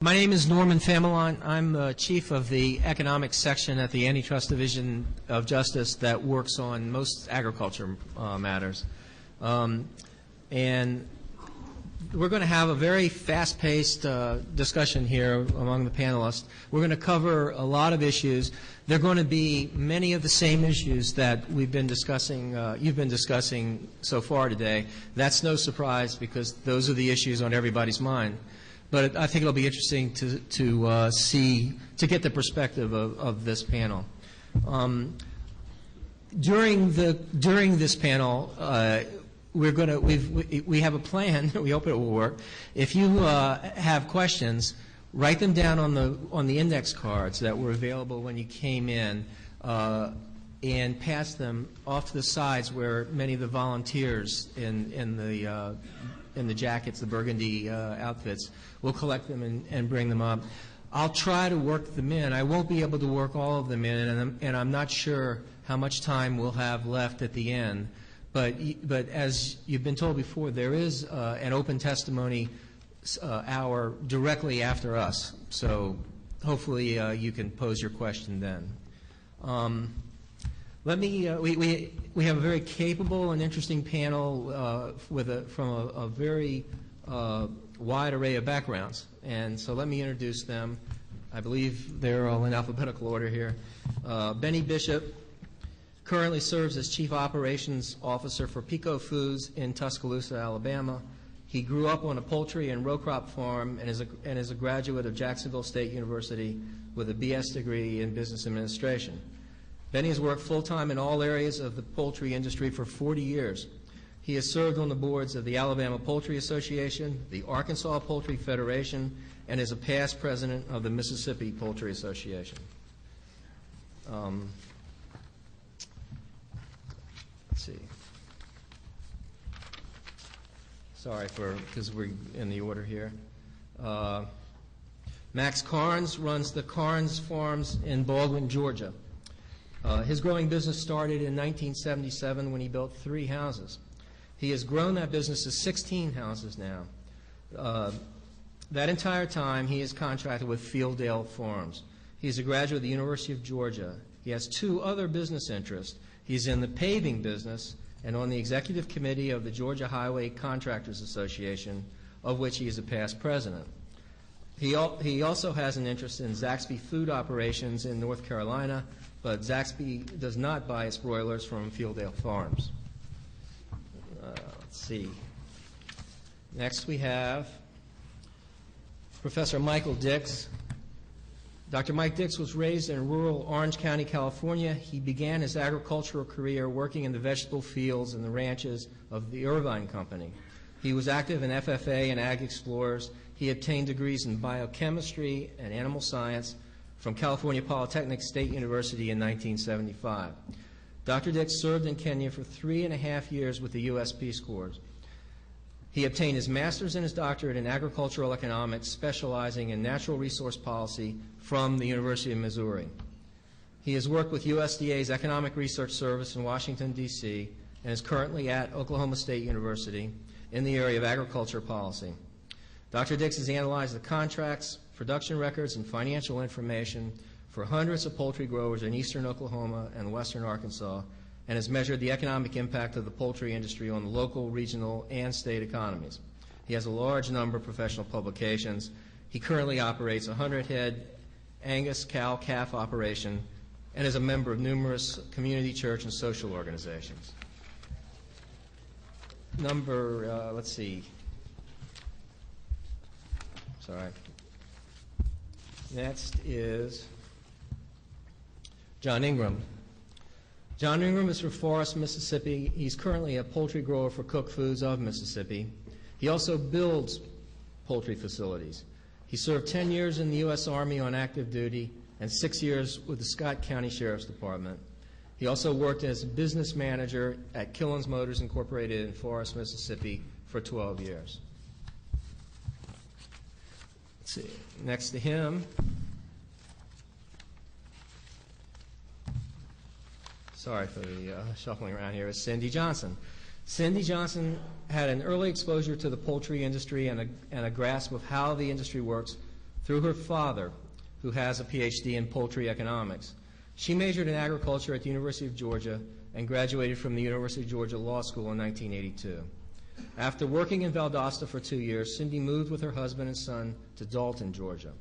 My name is Norman Famelon. I'm the chief of the economics section at the Antitrust Division of Justice that works on most agriculture matters. And we're going to have a very fast-paced discussion here among the panelists. We're going to cover a lot of issues. They're going to be many of the same issues that we've been discussing, you've been discussing so far today. That's no surprise because those are the issues on everybody's mind. But I think it'll be interesting to get the perspective of this panel. During this panel, we have a plan. We hope it will work. If you have questions, write them down on the index cards that were available when you came in, and pass them off to the sides where many of the volunteers in the jackets, the burgundy outfits, will collect them and bring them up. I'll try to work them in. I won't be able to work all of them in, and I'm not sure how much time we'll have left at the end. But as you've been told before, there is an open testimony hour directly after us. So hopefully you can pose your question then. We have a very capable and interesting panel from a very wide array of backgrounds. And so let me introduce them. I believe they're all in alphabetical order here. Benny Bishop currently serves as Chief Operations Officer for Pico Foods in Tuscaloosa, Alabama. He grew up on a poultry and row crop farm and is a graduate of Jacksonville State University with a BS degree in Business Administration. Benny has worked full-time in all areas of the poultry industry for 40 years. He has served on the boards of the Alabama Poultry Association, the Arkansas Poultry Federation, and is a past president of the Mississippi Poultry Association. Let's see. Sorry because we're in the order here. Max Carnes runs the Carnes Farms in Baldwin, Georgia. His growing business started in 1977 when he built 3 houses. He has grown that business to 16 houses now. That entire time, he is contracted with Fielddale Farms. He's a graduate of the University of Georgia. He has 2 other business interests. He's in the paving business and on the executive committee of the Georgia Highway Contractors Association, of which he is a past president. He also has an interest in Zaxby food operations in North Carolina, but Zaxby does not buy its broilers from Fielddale Farms. Let's see. Next we have Professor Michael Dix. Dr. Mike Dix was raised in rural Orange County, California. He began his agricultural career working in the vegetable fields and the ranches of the Irvine Company. He was active in FFA and Ag Explorers. He obtained degrees in biochemistry and animal science from California Polytechnic State University in 1975. Dr. Dix served in Kenya for 3.5 years with the U.S. Peace Corps. He obtained his master's and his doctorate in agricultural economics, specializing in natural resource policy from the University of Missouri. He has worked with USDA's Economic Research Service in Washington, D.C., and is currently at Oklahoma State University in the area of agriculture policy. Dr. Dix has analyzed the contracts, production records, and financial information for hundreds of poultry growers in eastern Oklahoma and western Arkansas, and has measured the economic impact of the poultry industry on the local, regional, and state economies. He has a large number of professional publications. He currently operates a 100-head Angus cow-calf operation and is a member of numerous community, church, and social organizations. Let's see. Sorry. Next is John Ingram. John Ingram is from Forest, Mississippi. He's currently a poultry grower for Cook Foods of Mississippi. He also builds poultry facilities. He served 10 years in the U.S. Army on active duty and 6 years with the Scott County Sheriff's Department. He also worked as business manager at Killens Motors Incorporated in Forest, Mississippi for 12 years. Let's see. Next to him, sorry for the shuffling around here, is Cindy Johnson. Cindy Johnson had an early exposure to the poultry industry and a grasp of how the industry works through her father, who has a PhD in poultry economics. She majored in agriculture at the University of Georgia and graduated from the University of Georgia Law School in 1982. After working in Valdosta for 2 years, Cindy moved with her husband and son to Dalton, Georgia.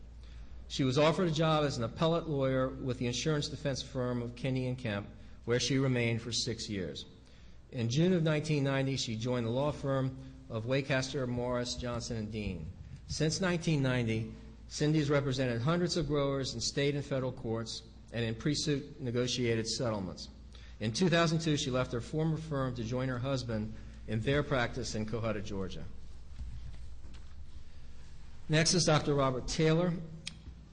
She was offered a job as an appellate lawyer with the insurance defense firm of Kinney and Kemp, where she remained for 6 years. In June of 1990, she joined the law firm of Waycaster, Morris, Johnson, and Dean. Since 1990, Cindy has represented hundreds of growers in state and federal courts and in pre-suit negotiated settlements. In 2002, she left her former firm to join her husband in their practice in Cohutta, Georgia. Next is Dr. Robert Taylor.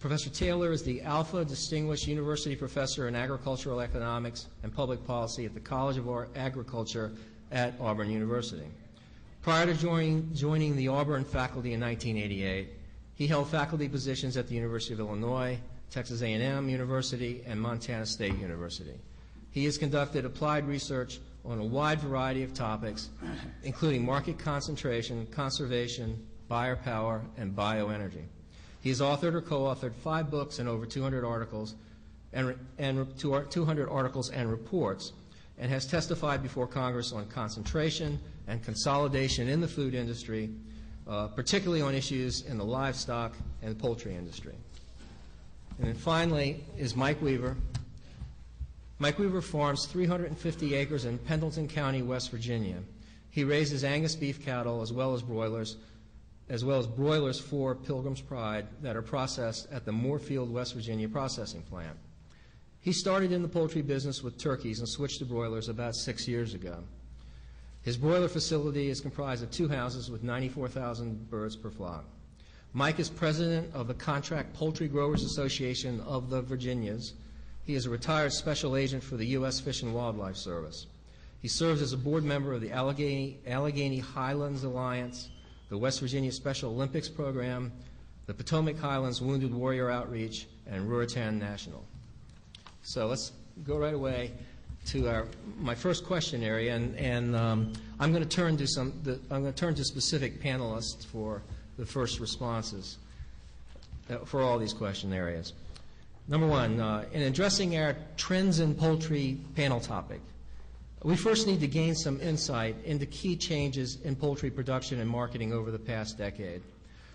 Professor Taylor is the Alpha Distinguished University Professor in Agricultural Economics and Public Policy at the College of Agriculture at Auburn University. Prior to joining the Auburn faculty in 1988, he held faculty positions at the University of Illinois, Texas A&M University, and Montana State University. He has conducted applied research on a wide variety of topics, including market concentration, conservation, buyer power, and bioenergy. He has authored or co-authored 5 books and over 200 articles and reports, and has testified before Congress on concentration and consolidation in the food industry, particularly on issues in the livestock and poultry industry. And then finally is Mike Weaver. Mike Weaver farms 350 acres in Pendleton County, West Virginia. He raises Angus beef cattle as well as broilers for Pilgrim's Pride that are processed at the Moorefield, West Virginia processing plant. He started in the poultry business with turkeys and switched to broilers about 6 years ago. His broiler facility is comprised of 2 houses with 94,000 birds per flock. Mike is president of the Contract Poultry Growers Association of the Virginias. He is a retired special agent for the U.S. Fish and Wildlife Service. He serves as a board member of the Allegheny Highlands Alliance, the West Virginia Special Olympics Program, the Potomac Highlands Wounded Warrior Outreach, and Ruritan National. So let's go right away to my first question area, and I'm going to turn to specific panelists for the first responses for all these question areas. Number one, in addressing our trends in poultry panel topic, we first need to gain some insight into key changes in poultry production and marketing over the past decade.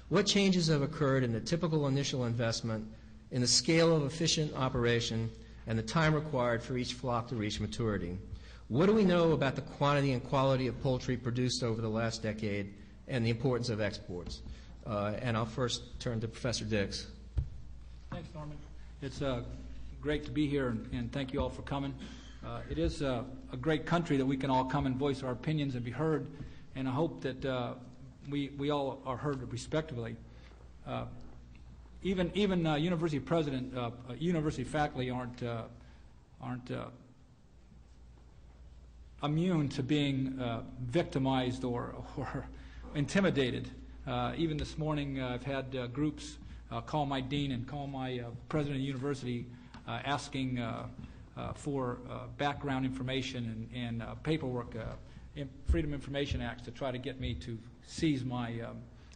What changes have occurred in the typical initial investment, in the scale of efficient operation, and the time required for each flock to reach maturity? What do we know about the quantity and quality of poultry produced over the last decade and the importance of exports? And I'll first turn to Professor Dix. Thanks, Norman. It's great to be here, and thank you all for coming. It is a great country that we can all come and voice our opinions and be heard, and I hope that we all are heard respectively. Even university president, university faculty aren't immune to being victimized or intimidated. Even this morning, I've had groups call my dean and call my president of the university asking for background information and paperwork, Freedom of Information Acts, to try to get me to seize my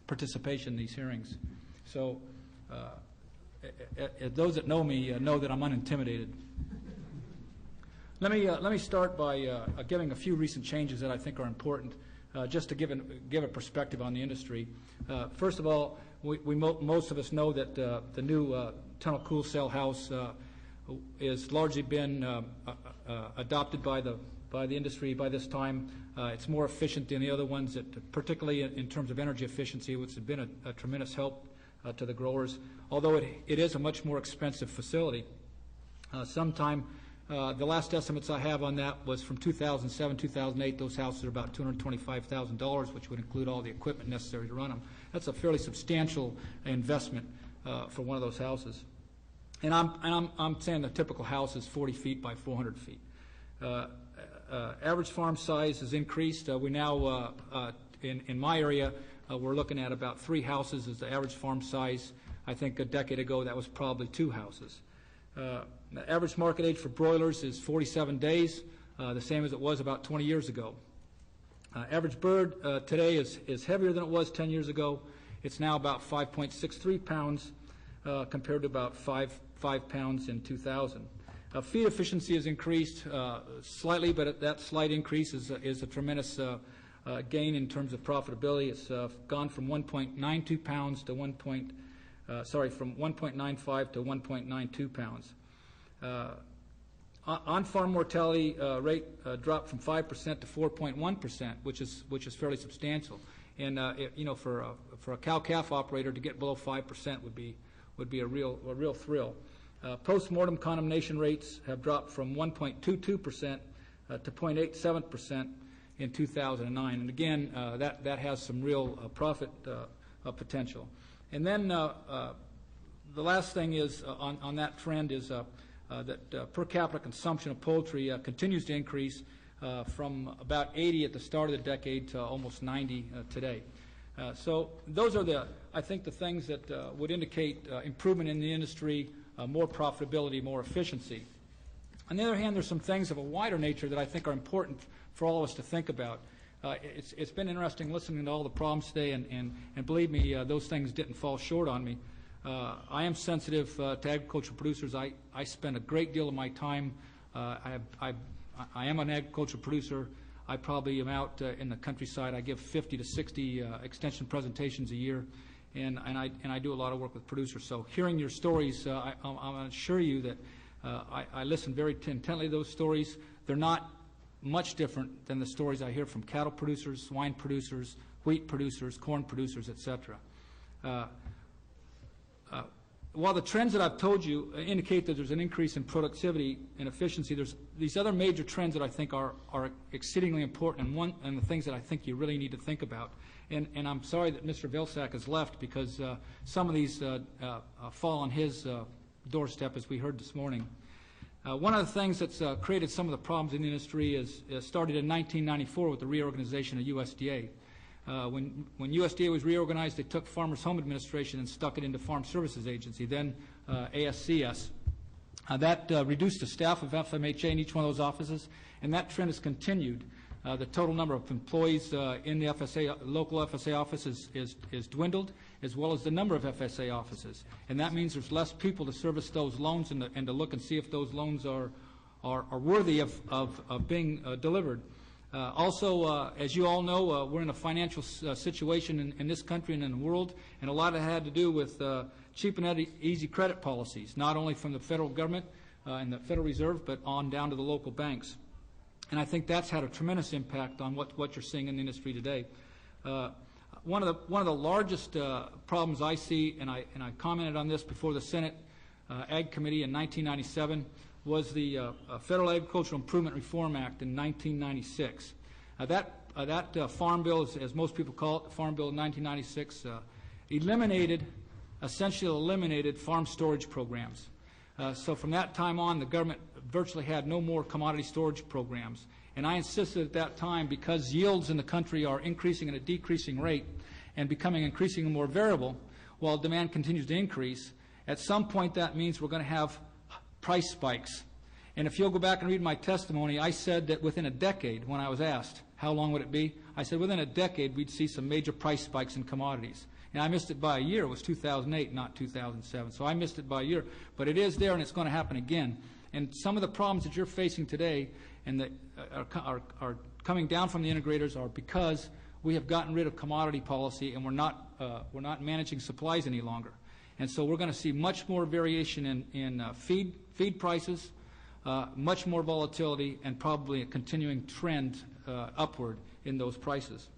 participation in these hearings. So those that know me know that I'm unintimidated. Let me start by giving a few recent changes that I think are important, just to give a perspective on the industry. First of all, most of us know that the new tunnel cool cell house is largely been adopted by the industry by this time. It's more efficient than the other ones, particularly in terms of energy efficiency, which has been a tremendous help to the growers, although it is a much more expensive facility. The last estimates I have on that was from 2007, 2008. Those houses are about $225,000, which would include all the equipment necessary to run them. That's a fairly substantial investment for one of those houses. And I'm saying the typical house is 40 feet by 400 feet. Average farm size has increased. We now, in my area, we're looking at about 3 houses as the average farm size. I think a decade ago that was probably 2 houses. The average market age for broilers is 47 days, the same as it was about 20 years ago. Average bird today is heavier than it was 10 years ago. It's now about 5.63 pounds. compared to about 5 pounds in 2000. Feed efficiency has increased slightly, but that slight increase is a tremendous gain in terms of profitability. It's gone from 1.92 pounds to from 1.95 to 1.92 pounds. On-farm mortality rate dropped from 5% to 4.1%, which is fairly substantial. And for a cow-calf operator to get below 5% would be a real thrill. Post-mortem condemnation rates have dropped from 1.22% to 0.87% in 2009, and again, that has some real profit potential. And then the last thing is on that trend is that per capita consumption of poultry continues to increase from about 80 at the start of the decade to almost 90 today. So those are I think the things that would indicate improvement in the industry, more profitability, more efficiency. On the other hand, there's some things of a wider nature that I think are important for all of us to think about. It's been interesting listening to all the problems today, and believe me, those things didn't fall short on me. I am sensitive to agricultural producers. I spend a great deal of my time. I am an agricultural producer. I probably am out in the countryside. I give 50 to 60 extension presentations a year, and I do a lot of work with producers. So hearing your stories, I'll assure you that I listen very intently to those stories. They're not much different than the stories I hear from cattle producers, swine producers, wheat producers, corn producers, etc. While the trends that I've told you indicate that there's an increase in productivity and efficiency, there's these other major trends that I think are exceedingly important, and the things that I think you really need to think about. And I'm sorry that Mr. Vilsack has left, because some of these fall on his doorstep, as we heard this morning. One of the things that's created some of the problems in the industry is started in 1994 with the reorganization of USDA. When USDA was reorganized, they took Farmers Home Administration and stuck it into Farm Services Agency, then ASCS. That reduced the staff of FMHA in each one of those offices, and that trend has continued. The total number of employees in the FSA, local FSA offices is dwindled, as well as the number of FSA offices. And that means there's less people to service those loans and to look and see if those loans are worthy of being delivered. Also, as you all know, we're in a financial situation in this country and in the world, and a lot of it had to do with cheap and easy credit policies, not only from the federal government and the Federal Reserve, but on down to the local banks. And I think that's had a tremendous impact on what you're seeing in the industry today. One of the largest problems I see, and I commented on this before the Senate Ag Committee in 1997, was the Federal Agricultural Improvement Reform Act in 1996. That Farm Bill, as most people call it, the Farm Bill in 1996, essentially eliminated farm storage programs. So from that time on, the government virtually had no more commodity storage programs. And I insisted at that time, because yields in the country are increasing at a decreasing rate and becoming increasingly more variable, while demand continues to increase, at some point that means we're going to have price spikes. And if you'll go back and read my testimony, I said that within a decade, when I was asked how long would it be, I said within a decade we'd see some major price spikes in commodities. And I missed it by a year. It was 2008, not 2007. So I missed it by a year. But it is there, and it's going to happen again. And some of the problems that you're facing today and that are coming down from the integrators are because we have gotten rid of commodity policy, and we're not managing supplies any longer. And so we're going to see much more variation in feed prices, much more volatility, and probably a continuing trend upward in those prices.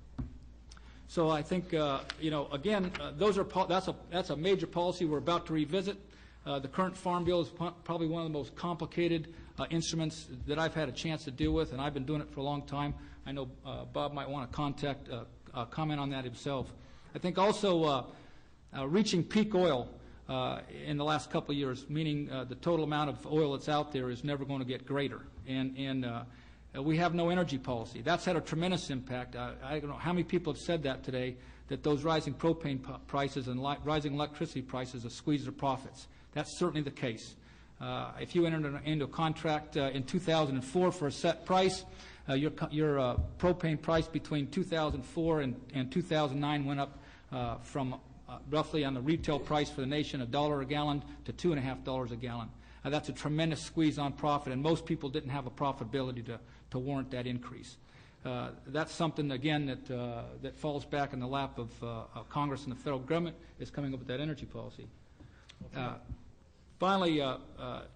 So I think, again, that's a major policy we're about to revisit. The current Farm Bill is probably one of the most complicated instruments that I've had a chance to deal with, and I've been doing it for a long time. I know Bob might want to comment on that himself. I think also reaching peak oil in the last couple of years, meaning the total amount of oil that's out there is never going to get greater. And we have no energy policy. That's had a tremendous impact. I don't know how many people have said that today, that those rising propane prices and rising electricity prices have squeezed their profits. That's certainly the case. If you entered into a contract in 2004 for a set price, your propane price between 2004 and 2009 went up from roughly on the retail price for the nation, $1 a gallon to $2.50 a gallon. That's a tremendous squeeze on profit, and most people didn't have a profitability to warrant that increase. That's something, again, that falls back in the lap of Congress and the federal government is coming up with that energy policy. Okay. Finally,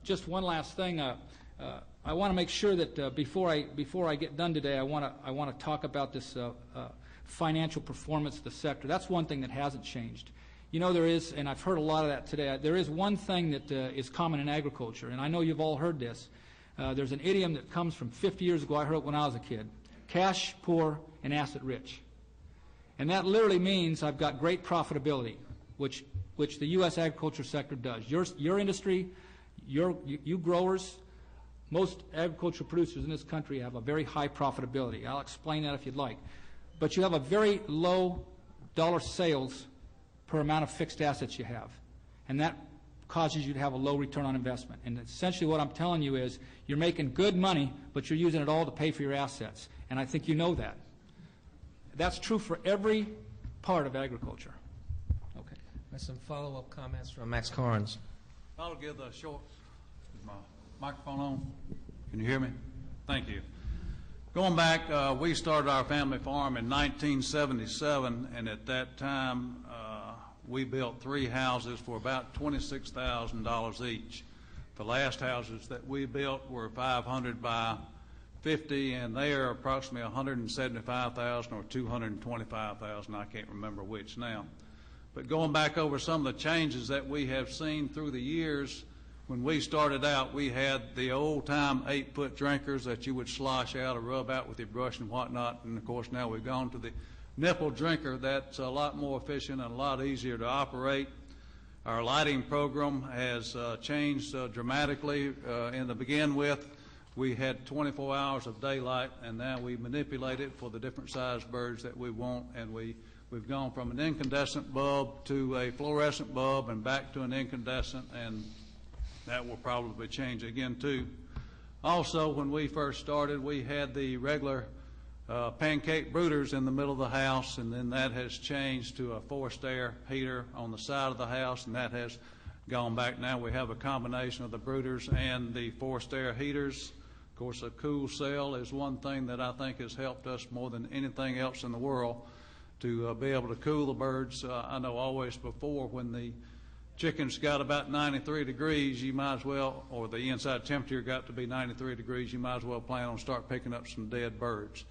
just one last thing. I want to make sure that before I get done today, I want to talk about this financial performance of the sector. That's one thing that hasn't changed. You know, there is, and I've heard a lot of that today, there is one thing that is common in agriculture, and I know you've all heard this. There's an idiom that comes from 50 years ago. I heard it when I was a kid. Cash poor and asset rich. And that literally means I've got great profitability, which the U.S. agriculture sector does. Your industry, you growers, most agricultural producers in this country have a very high profitability. I'll explain that if you'd like. But you have a very low dollar sales per amount of fixed assets you have. And that causes you to have a low return on investment. And essentially what I'm telling you is you're making good money, but you're using it all to pay for your assets. And I think you know that. That's true for every part of agriculture. Okay. There's some follow-up comments from Max Carnes. I'll give the short. Is my microphone on? Can you hear me? Thank you. Going back, we started our family farm in 1977, and at that time we built 3 houses for about $26,000 each. The last houses that we built were 500 by 50, and they are approximately 175,000 or 225,000. I can't remember which now. But going back over some of the changes that we have seen through the years, when we started out, we had the old-time 8-foot drinkers that you would slosh out or rub out with your brush and whatnot, and of course now we've gone to the nipple drinker. That's a lot more efficient and a lot easier to operate. Our lighting program has changed dramatically. In the begin with, we had 24 hours of daylight, and now we manipulate it for the different size birds that we want, and we've gone from an incandescent bulb to a fluorescent bulb and back to an incandescent, and that will probably change again too. Also, when we first started, we had the regular pancake brooders in the middle of the house, and then that has changed to a forced air heater on the side of the house, and that has gone back. Now we have a combination of the brooders and the forced air heaters. Of course, a cool cell is one thing that I think has helped us more than anything else in the world to be able to cool the birds. I know always before, when the chickens got about 93 degrees, you might as well, or the inside temperature got to be 93 degrees, you might as well plan on start picking up some dead birds.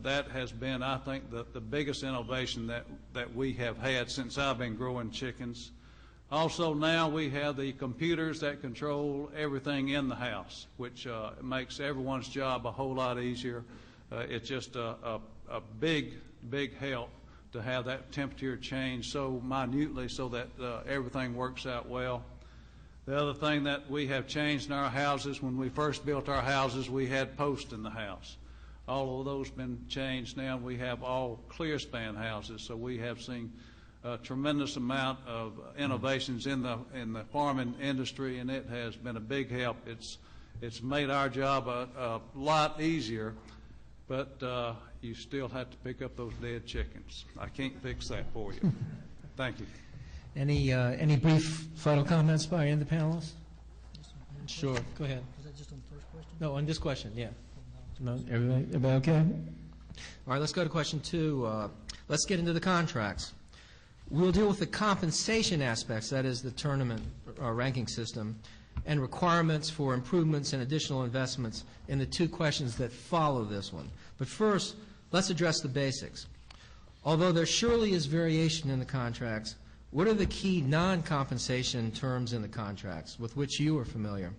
That has been, I think, the biggest innovation that we have had since I've been growing chickens. Also now we have the computers that control everything in the house, which makes everyone's job a whole lot easier. It's just a big help to have that temperature change so minutely so that everything works out well. The other thing that we have changed in our houses, when we first built our houses, we had posts in the house. All of those been changed now. We have all clear span houses, so we have seen a tremendous amount of innovations in the farming industry, and it has been a big help. It's made our job a lot easier, but you still have to pick up those dead chickens. I can't fix that for you. Thank you. Any brief final comments by any of the panelists? Sure, go ahead. Is that just on the first question? No, on this question, yeah. No, everybody okay? All right, let's go to question 2. Let's get into the contracts. We'll deal with the compensation aspects, that is the tournament ranking system, and requirements for improvements and additional investments in the 2 questions that follow this one. But first, let's address the basics. Although there surely is variation in the contracts, what are the key non-compensation terms in the contracts with which you are familiar?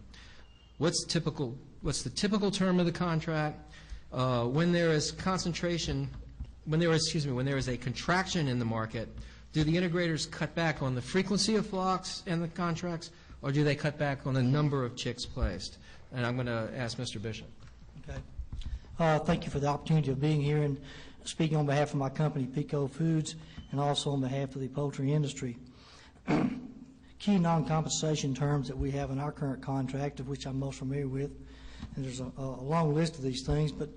What's the typical term of the contract? When there is when there is a contraction in the market, do the integrators cut back on the frequency of flocks in the contracts, or do they cut back on the number of chicks placed? And I'm going to ask Mr. Bishop. Okay. Thank you for the opportunity of being here and speaking on behalf of my company, Pico Foods, and also on behalf of the poultry industry. Key non-compensation terms that we have in our current contract, of which I'm most familiar with, and there's a long list of these things, but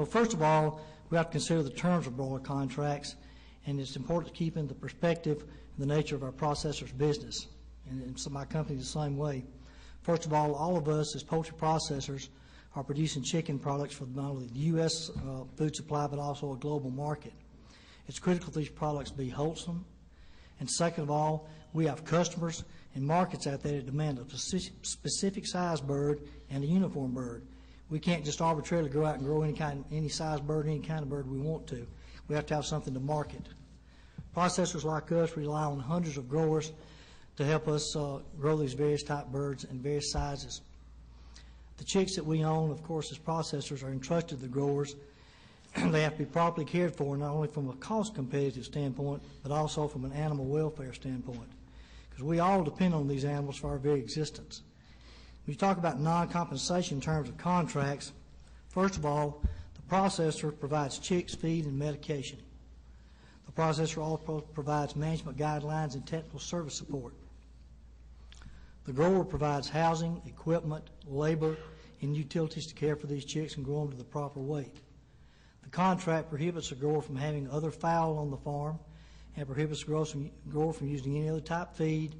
first of all, we have to consider the terms of broiler contracts, and it's important to keep into perspective the nature of our processor's business. And so my company is the same way. First of all of us as poultry processors are producing chicken products for not only the U.S. Food supply, but also a global market. It's critical these products be wholesome. And second of all, we have customers and markets out there that demand a specific size bird and a uniform bird. We can't just arbitrarily go out and grow any size bird, any kind of bird we want to. We have to have something to market. Processors like us rely on hundreds of growers to help us grow these various type birds in various sizes. The chicks that we own, of course, as processors are entrusted to the growers. They have to be properly cared for, not only from a cost competitive standpoint, but also from an animal welfare standpoint, because we all depend on these animals for our very existence. When you talk about non-compensation in terms of contracts, first of all, the processor provides chicks, feed, and medication. The processor also provides management guidelines and technical service support. The grower provides housing, equipment, labor, and utilities to care for these chicks and grow them to the proper weight. The contract prohibits a grower from having other fowl on the farm and prohibits the grower from using any other type feed,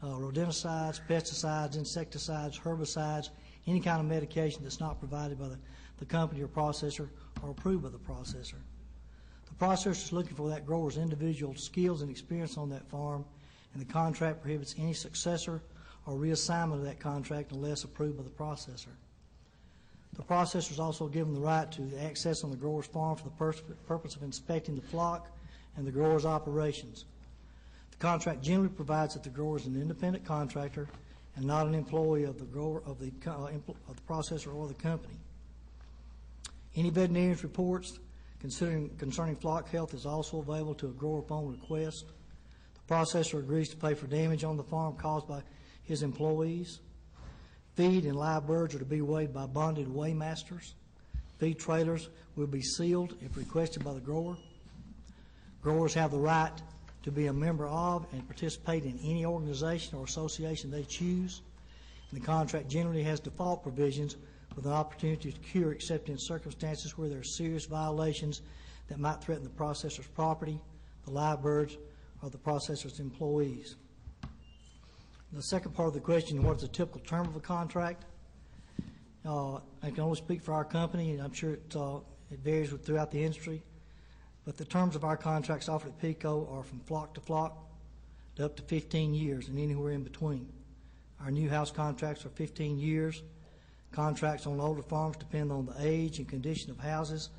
rodenticides, pesticides, insecticides, herbicides, any kind of medication that's not provided by the company or processor or approved by the processor. The processor is looking for that grower's individual skills and experience on that farm, and the contract prohibits any successor or reassignment of that contract unless approved by the processor. The processor is also given the right to access on the grower's farm for the purpose of inspecting the flock and the grower's operations. The contract generally provides that the grower is an independent contractor and not an employee of the grower, of the processor or the company. Any veterinarian's reports concerning flock health is also available to a grower upon request. The processor agrees to pay for damage on the farm caused by his employees. Feed and live birds are to be weighed by bonded weighmasters. Feed trailers will be sealed if requested by the grower. Growers have the right to be a member of and participate in any organization or association they choose. And the contract generally has default provisions with an opportunity to cure except in circumstances where there are serious violations that might threaten the processor's property, the live birds, or the processor's employees. The second part of the question, what is the typical term of a contract? I can only speak for our company, and I'm sure it varies throughout the industry. But the terms of our contracts offered at PICO are from flock to flock to up to 15 years and anywhere in between. Our new house contracts are 15 years. Contracts on older farms depend on the age and condition of houses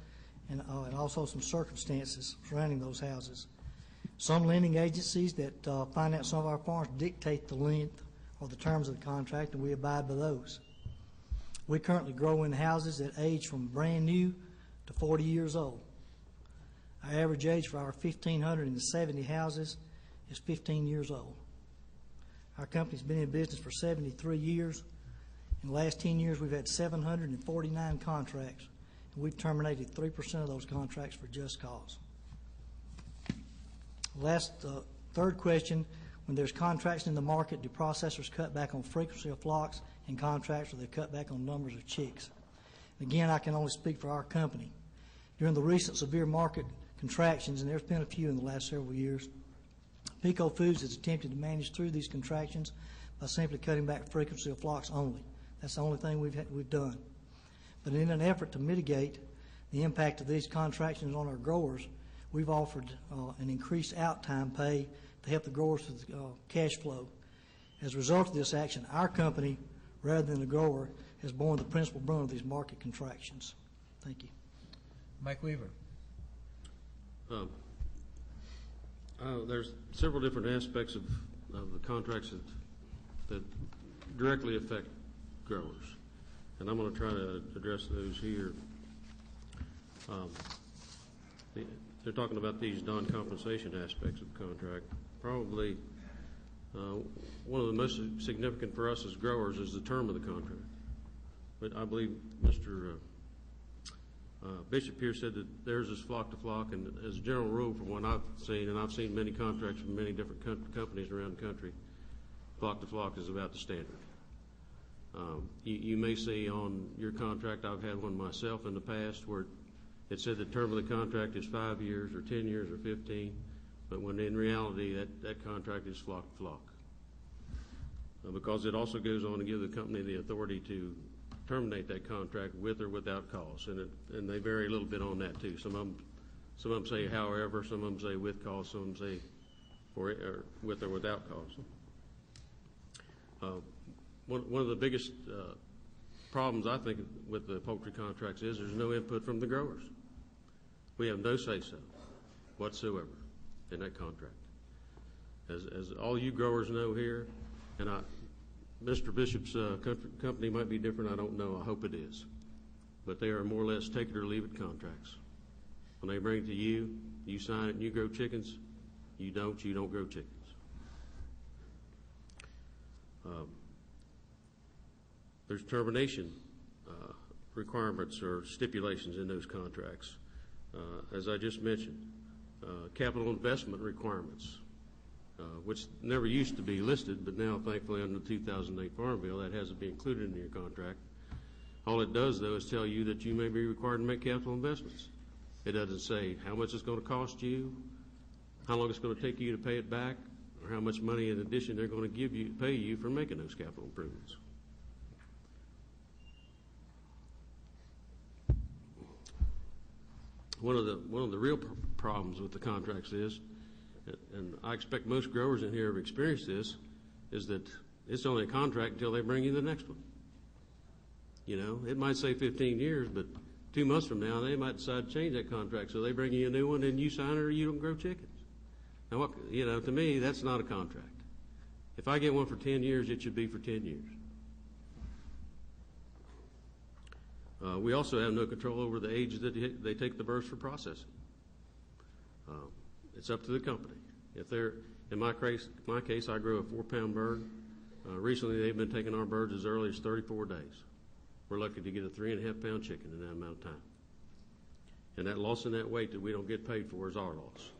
and also some circumstances surrounding those houses. Some lending agencies that finance some of our farms dictate the length or the terms of the contract, and we abide by those. We currently grow in houses that age from brand new to 40 years old. Our average age for our 1,570 houses is 15 years old. Our company's been in business for 73 years. In the last 10 years, we've had 749 contracts, and we've terminated 3% of those contracts for just cause. Third question, when there's contracts in the market, do processors cut back on frequency of flocks and contracts, or they cut back on numbers of chicks? Again, I can only speak for our company. During the recent severe market contractions, and there's been a few in the last several years, PICO Foods has attempted to manage through these contractions by simply cutting back frequency of flocks only. That's the only thing we've done. But in an effort to mitigate the impact of these contractions on our growers, we've offered an increased out-time pay to help the growers with cash flow. As a result of this action, our company, rather than the grower, has borne the principal brunt of these market contractions. Thank you. Mike Weaver. There's several different aspects of the contracts that directly affect growers, and I'm going to try to address those here. They're talking about these non-compensation aspects of the contract. Probably one of the most significant for us as growers is the term of the contract. But I believe Mr. Bishop here said that theirs is flock to flock, and as a general rule from what I've seen, and I've seen many contracts from many different companies around the country, flock to flock is about the standard. You may see on your contract, I've had one myself in the past where it said the term of the contract is 5 years or 10 years or 15. but when in reality that contract is flock to flock. Because it also goes on to give the company the authority to terminate that contract with or without cause, and they vary a little bit on that too. Some of them say however, some of them say with cause, some of them say with or without cause. One of the biggest problems I think with the poultry contracts is there's no input from the growers. We have no say-so whatsoever in that contract. As all you growers know here, and Mr. Bishop's company might be different, I don't know, I hope it is. But they are more or less take it or leave it contracts. When they bring it to you, you sign it and you grow chickens. You don't grow chickens. There's termination requirements or stipulations in those contracts. As I just mentioned, capital investment requirements, which never used to be listed, but now thankfully under the 2008 Farm Bill that has to be included in your contract. All it does though is tell you that you may be required to make capital investments. It doesn't say how much it's going to cost you, how long it's going to take you to pay it back, or how much money in addition they're going to pay you for making those capital improvements. One of the real problems with the contracts is, and I expect most growers in here have experienced this, is that it's only a contract until they bring you the next one. You know, it might say 15 years, but 2 months from now they might decide to change that contract, so they bring you a new one and you sign it or you don't grow chickens. Now, to me, that's not a contract. If I get one for 10 years, it should be for 10 years. We also have no control over the age that they take the birds for processing. It's up to the company. If they're, in my case, I grow a 4-pound bird. Recently, they've been taking our birds as early as 34 days. We're lucky to get a 3.5-pound chicken in that amount of time. And that loss in that weight that we don't get paid for is our loss.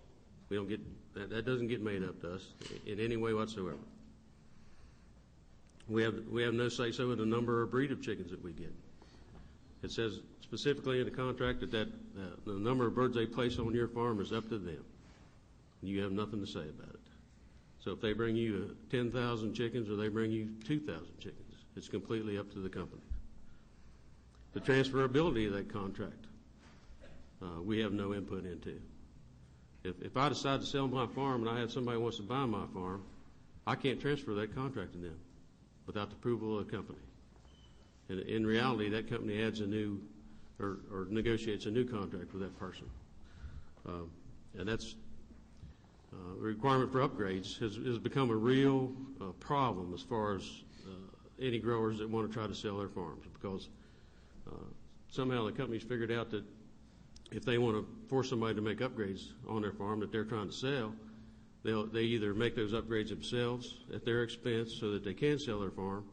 We don't get that doesn't get made up to us in any way whatsoever. We have no say-so in the number or breed of chickens that we get. It says specifically in the contract that the number of birds they place on your farm is up to them. You have nothing to say about it. So if they bring you 10,000 chickens or they bring you 2,000 chickens, it's completely up to the company. The transferability of that contract, we have no input into. If I decide to sell my farm and I have somebody who wants to buy my farm, I can't transfer that contract to them without the approval of the company. And in reality, that company adds a new or negotiates a new contract with that person. And that's the requirement for upgrades has become a real problem as far as any growers that want to try to sell their farms, because somehow the company's figured out that if they want to force somebody to make upgrades on their farm that they're trying to sell, they either make those upgrades themselves at their expense so that they can sell their farm,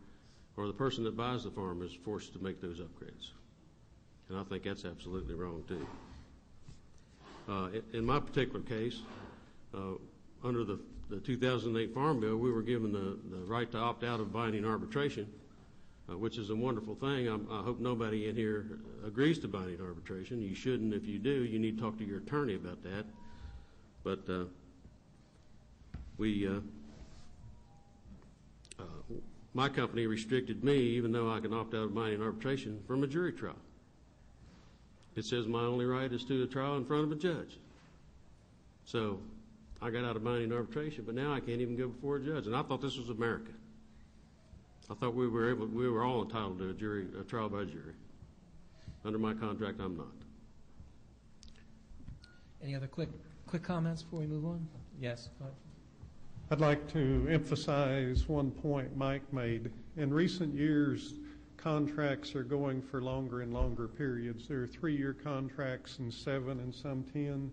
or the person that buys the farm is forced to make those upgrades. And I think that's absolutely wrong too. In my particular case, under the 2008 Farm Bill, we were given the right to opt out of binding arbitration, which is a wonderful thing. I hope nobody in here agrees to binding arbitration. You shouldn't. If you do, you need to talk to your attorney about that. But my company restricted me, even though I can opt out of binding arbitration, from a jury trial. It says my only right is to a trial in front of a judge. So I got out of binding arbitration, but now I can't even go before a judge. And I thought this was America. I thought we were all entitled to a trial by jury. Under my contract, I'm not. Any other quick comments before we move on? Yes. Go ahead. I'd like to emphasize one point Mike made. In recent years, contracts are going for longer and longer periods. There are 3-year contracts and 7 and some 10.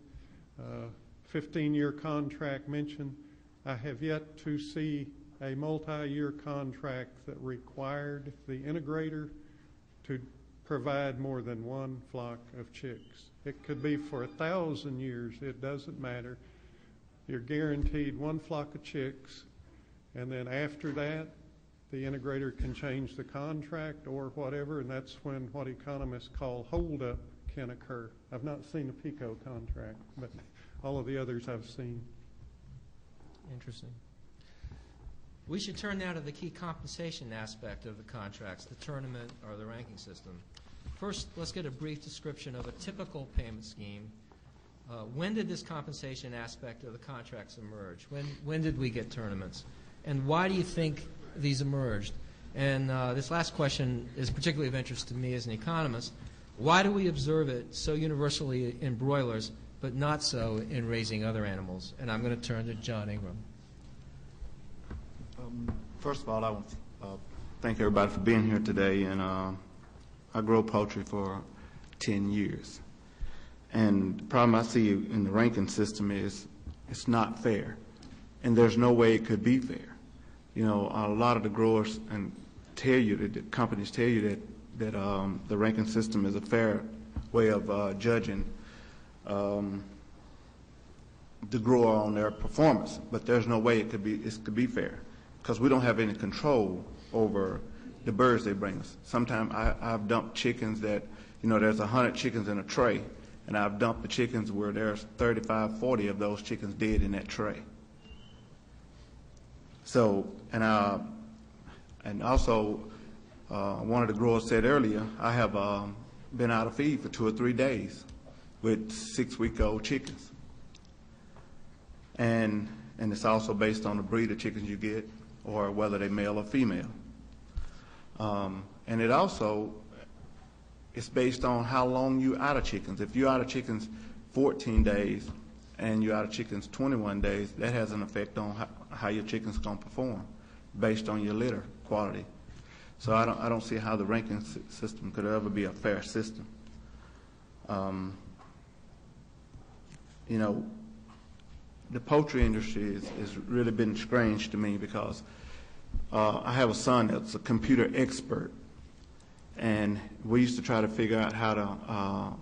15-year contract mentioned. I have yet to see a multi-year contract that required the integrator to provide more than one flock of chicks. It could be for 1,000 years. It doesn't matter. You're guaranteed one flock of chicks, and then after that, the integrator can change the contract or whatever, and that's when what economists call holdup can occur. I've not seen a PICO contract, but all of the others I've seen. Interesting. We should turn now to the key compensation aspect of the contracts, the tournament or the ranking system. First, let's get a brief description of a typical payment scheme. When did this compensation aspect of the contracts emerge? When did we get tournaments? And why do you think these emerged? And this last question is particularly of interest to me as an economist. Why do we observe it so universally in broilers, but not so in raising other animals? And I'm going to turn to John Ingram. First of all, I want to thank everybody for being here today. And I grow poultry for 10 years. And the problem I see in the ranking system is it's not fair. And there's no way it could be fair. You know, a lot of the growers tell you, that the companies tell you that the ranking system is a fair way of judging the grower on their performance. But there's no way it could be fair, because we don't have any control over the birds they bring us. Sometimes I've dumped chickens that, you know, there's 100 chickens in a tray, and I've dumped the chickens where there's 35, 40 of those chickens dead in that tray. So, and also, one of the growers said earlier, I have been out of feed for 2 or 3 days with 6-week-old chickens. And it's also based on the breed of chickens you get, or whether they're male or female. And it also, it's based on how long you're out of chickens. If you're out of chickens 14 days and you're out of chickens 21 days, that has an effect on how your chicken's going to perform based on your litter quality. So I don't see how the ranking system could ever be a fair system. You know, the poultry industry has really been strange to me, because I have a son that's a computer expert, and we used to try to figure out how to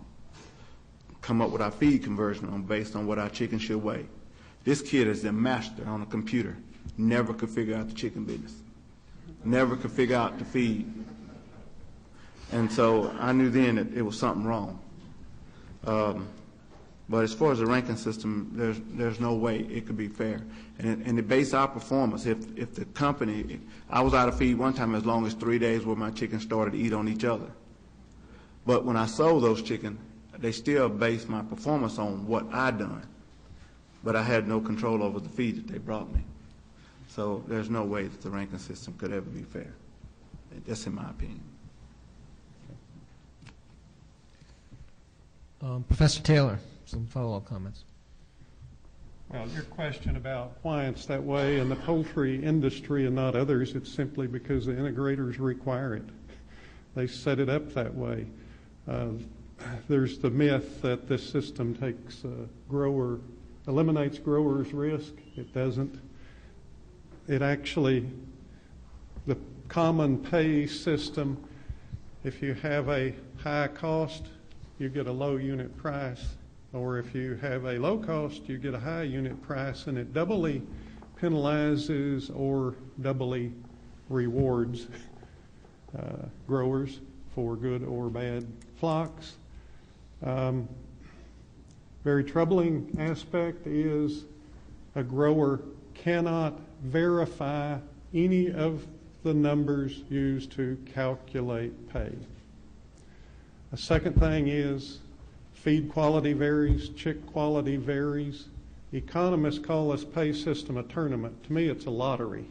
come up with our feed conversion based on what our chicken should weigh. This kid is a master on a computer, never could figure out the chicken business, never could figure out the feed. And so I knew then that it was something wrong. But as far as the ranking system, there's no way it could be fair. And it based our performance. If the company, I was out of feed one time as long as 3 days where my chickens started to eat on each other. But when I sold those chickens, they still based my performance on what I done. But I had no control over the feed that they brought me. So there's no way that the ranking system could ever be fair. That's in my opinion. Professor Taylor, some follow-up comments. Well, your question about why it's that way in the poultry industry and not others, it's simply because the integrators require it. They set it up that way. There's the myth that this system eliminates growers' risk. It doesn't. It actually, the common pay system, if you have a high cost, you get a low unit price. Or if you have a low cost, you get a high unit price, and it doubly penalizes or doubly rewards growers for good or bad flocks. Very troubling aspect is a grower cannot verify any of the numbers used to calculate pay. A second thing is feed quality varies, chick quality varies. Economists call this pay system a tournament. To me, it's a lottery.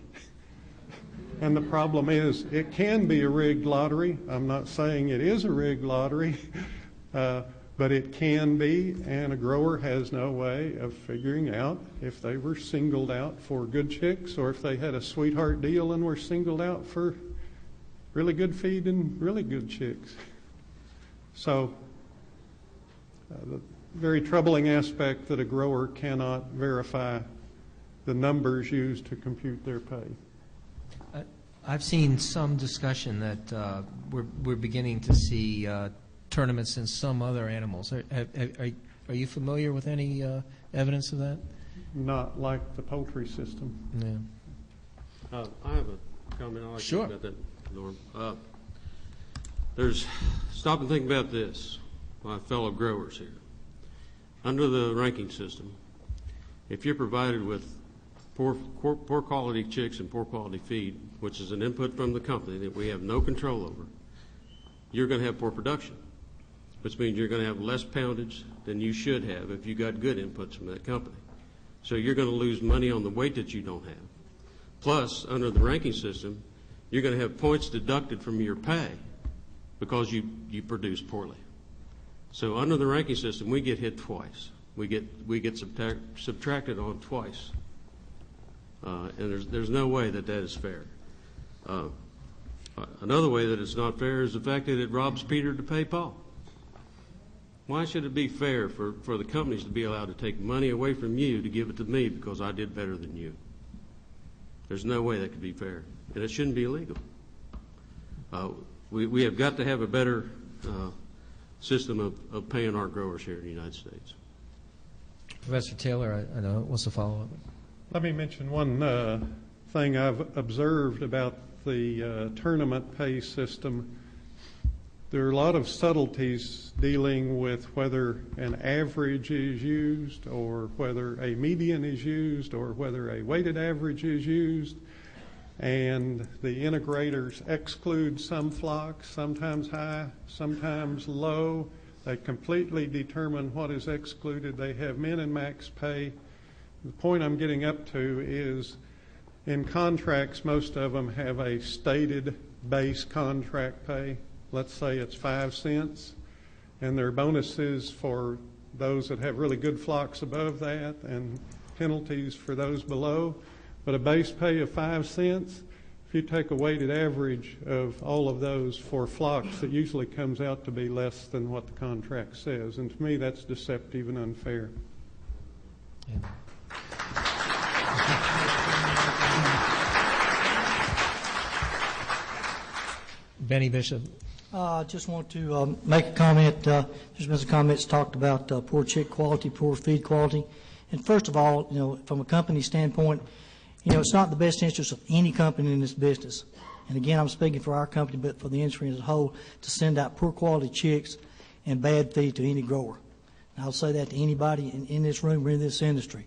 And the problem is, it can be a rigged lottery. I'm not saying it is a rigged lottery, but it can be, and a grower has no way of figuring out if they were singled out for good chicks or if they had a sweetheart deal and were singled out for really good feed and really good chicks. So, the very troubling aspect that a grower cannot verify the numbers used to compute their pay. I've seen some discussion that we're beginning to see tournaments in some other animals. Are you familiar with any evidence of that? Not like the poultry system. Yeah. I have a comment I'd like to make about that, Norm. Stop and think about this, my fellow growers here. Under the ranking system, if you're provided with poor quality chicks and poor quality feed, which is an input from the company that we have no control over, you're going to have poor production, which means you're going to have less poundage than you should have if you got good inputs from that company. So you're going to lose money on the weight that you don't have. Plus, under the ranking system, you're going to have points deducted from your pay because you produce poorly. So under the ranking system, we get hit twice. We get subtracted on twice, and there's no way that is fair. Another way that it's not fair is the fact that it robs Peter to pay Paul. Why should it be fair for the companies to be allowed to take money away from you to give it to me because I did better than you? There's no way that could be fair, and it shouldn't be illegal. We have got to have a better system of paying our growers here in the United States. Professor Taylor, I know, what's the follow-up? Let me mention one thing I've observed about the tournament pay system. There are a lot of subtleties dealing with whether an average is used or whether a median is used or whether a weighted average is used. And the integrators exclude some flocks, sometimes high, sometimes low. They completely determine what is excluded. They have min and max pay. The point I'm getting up to is in contracts, most of them have a stated base contract pay. Let's say it's 5 cents, and there are bonuses for those that have really good flocks above that and penalties for those below. But a base pay of 5 cents, if you take a weighted average of all of those for flocks, it usually comes out to be less than what the contract says. And to me, that's deceptive and unfair. Yeah. Benny Bishop. I just want to make a comment. There's been some comments talked about poor chick quality, poor feed quality. And first of all, from a company standpoint, it's not in the best interest of any company in this business. And again, I'm speaking for our company, but for the industry as a whole, to send out poor quality chicks and bad feed to any grower. And I'll say that to anybody in this room or in this industry.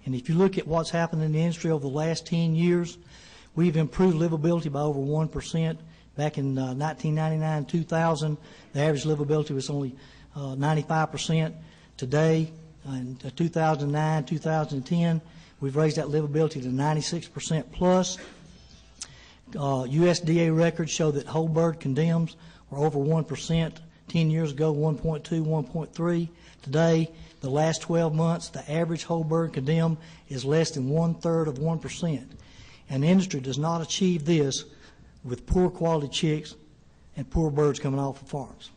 And if you look at what's happened in the industry over the last 10 years, we've improved livability by over 1%. Back in 1999, 2000, the average livability was only 95%. Today, in 2009, 2010, we've raised that livability to 96% plus. USDA records show that whole bird condemns were over 1%. 10 years ago, 1.2, 1.3. Today, the last 12 months, the average whole bird condemn is less than 1/3 of 1%. And the industry does not achieve this with poor quality chicks and poor birds coming off of farms.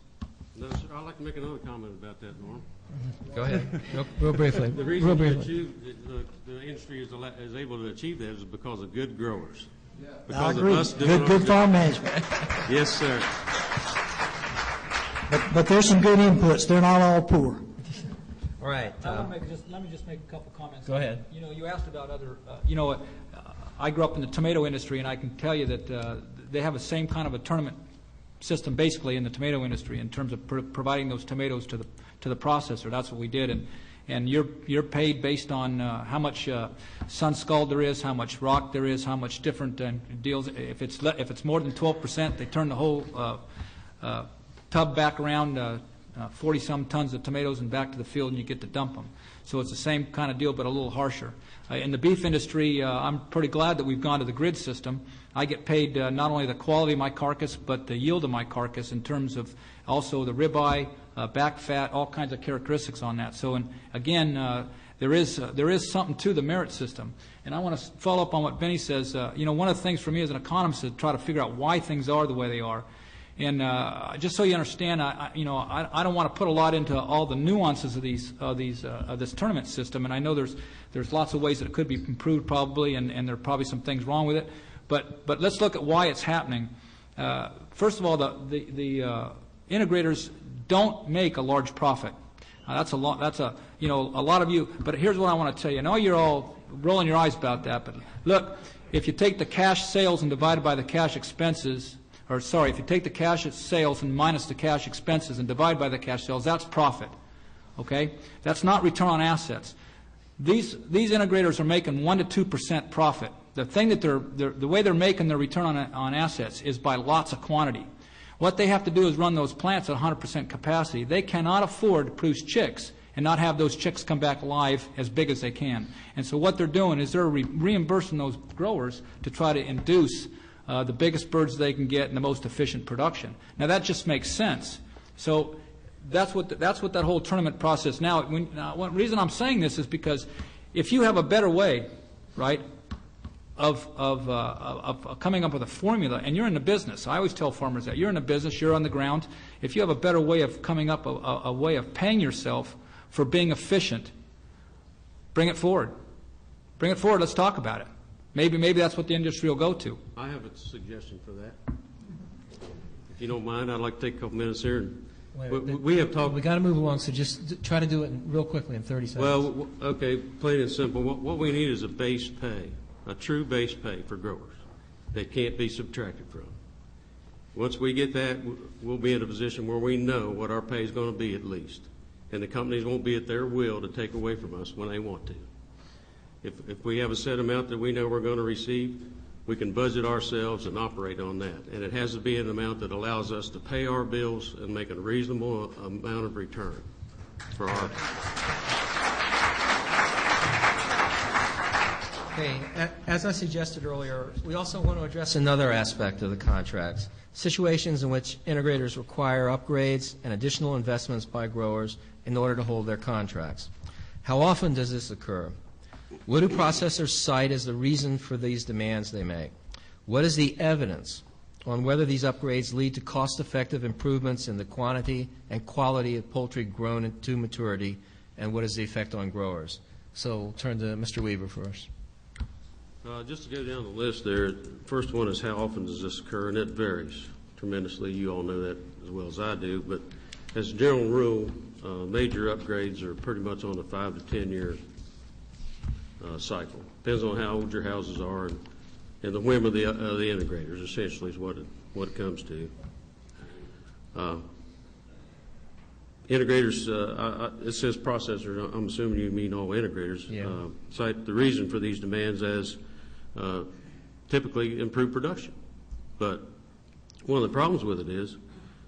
No, sir, I'd like to make another comment about that, Norm. Go ahead. Real briefly. The reason the industry is able to achieve that is because of good growers. Yeah. I agree. Good farm management. Yes, sir. But there's some good inputs. They're not all poor. All right. Let me just make a couple comments. Go ahead. You asked about other, I grew up in the tomato industry, and I can tell you that they have the same kind of a tournament system basically in the tomato industry in terms of providing those tomatoes to the processor. That's what we did, and you're paid based on how much sun scald there is, how much rock there is, how much different deals. If it's more than 12%, they turn the whole tub back around, 40-some tons of tomatoes, and back to the field, and you get to dump them. So it's the same kind of deal, but a little harsher. In the beef industry, I'm pretty glad that we've gone to the grid system. I get paid not only the quality of my carcass, but the yield of my carcass in terms of also the ribeye, back fat, all kinds of characteristics on that. So, again, there is something to the merit system. And I want to follow up on what Benny says. One of the things for me as an economist is to try to figure out why things are the way they are. And just so you understand, I don't want to put a lot into all the nuances of this tournament system. And I know there's lots of ways that it could be improved probably, and there are probably some things wrong with it. But let's look at why it's happening. First of all, the integrators don't make a large profit. That's a lot of you. But here's what I want to tell you. I know you're all rolling your eyes about that, but look, if you take the cash sales and divide it by the cash expenses. If you take the cash sales and minus the cash expenses and divide by the cash sales, that's profit. Okay? That's not return on assets. These integrators are making 1% to 2% profit. The thing that the way they're making their return on assets is by lots of quantity. What they have to do is run those plants at 100% capacity. They cannot afford to produce chicks and not have those chicks come back live as big as they can. And so what they're doing is they're reimbursing those growers to try to induce the biggest birds they can get and the most efficient production. Now that just makes sense. So that's what that whole tournament process. Now, one reason I'm saying this is because if you have a better way, right, of coming up with a formula, and you're in the business. I always tell farmers that you're in the business, you're on the ground. If you have a better way of coming up a way of paying yourself for being efficient, bring it forward. Bring it forward. Let's talk about it. Maybe that's what the industry will go to. I have a suggestion for that. If you don't mind, I'd like to take a couple minutes here. We have talked. We got to move along, so just try to do it real quickly in 30 seconds. Well, okay, plain and simple. What we need is a base pay, a true base pay for growers that can't be subtracted from. Once we get that, we'll be in a position where we know what our pay is going to be at least, and the companies won't be at their will to take away from us when they want to. If we have a set amount that we know we're going to receive, we can budget ourselves and operate on that. And it has to be an amount that allows us to pay our bills and make a reasonable amount of return for our. Okay, as I suggested earlier, we also want to address another aspect of the contracts, situations in which integrators require upgrades and additional investments by growers in order to hold their contracts. How often does this occur? What do processors cite as the reason for these demands they make? What is the evidence on whether these upgrades lead to cost-effective improvements in the quantity and quality of poultry grown to maturity, and what is the effect on growers? So we'll turn to Mr. Weaver first. Just to go down the list there, first one is how often does this occur, and it varies tremendously. You all know that as well as I do, but as a general rule, major upgrades are pretty much on a 5 to 10 year cycle. Depends on how old your houses are and the whim of the integrators, essentially, is what it comes to. Integrators, it says processors, I'm assuming you mean all integrators, yeah. Cite the reason for these demands as typically improved production. But one of the problems with it is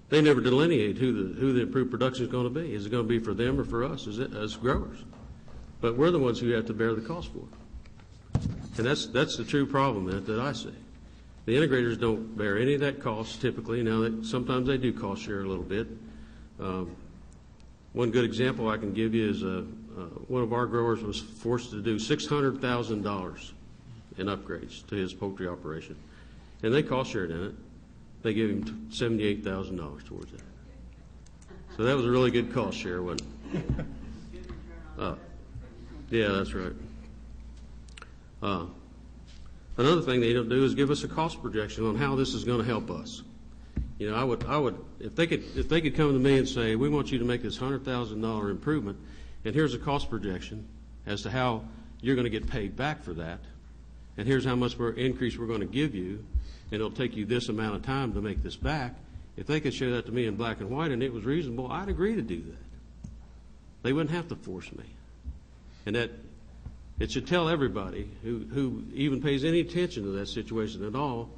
they never delineate who the improved production is going to be. Is it going to be for them or for us as growers? But we're the ones who have to bear the cost for it. And that's the true problem that I see. The integrators don't bear any of that cost typically. Now, sometimes they do cost share a little bit. One good example I can give you is one of our growers was forced to do $600,000 in upgrades to his poultry operation. And they cost shared in it. They gave him $78,000 towards that. So that was a really good cost share, wasn't it? Yeah, that's right. Another thing they don't do is give us a cost projection on how this is going to help us. You know, I would if they could come to me and say, we want you to make this $100,000 improvement, and here's a cost projection as to how you're going to get paid back for that, and here's how much increase we're going to give you, and it'll take you this amount of time to make this back. If they could show that to me in black and white and it was reasonable, I'd agree to do that. They wouldn't have to force me. And that it should tell everybody who even pays any attention to that situation at all,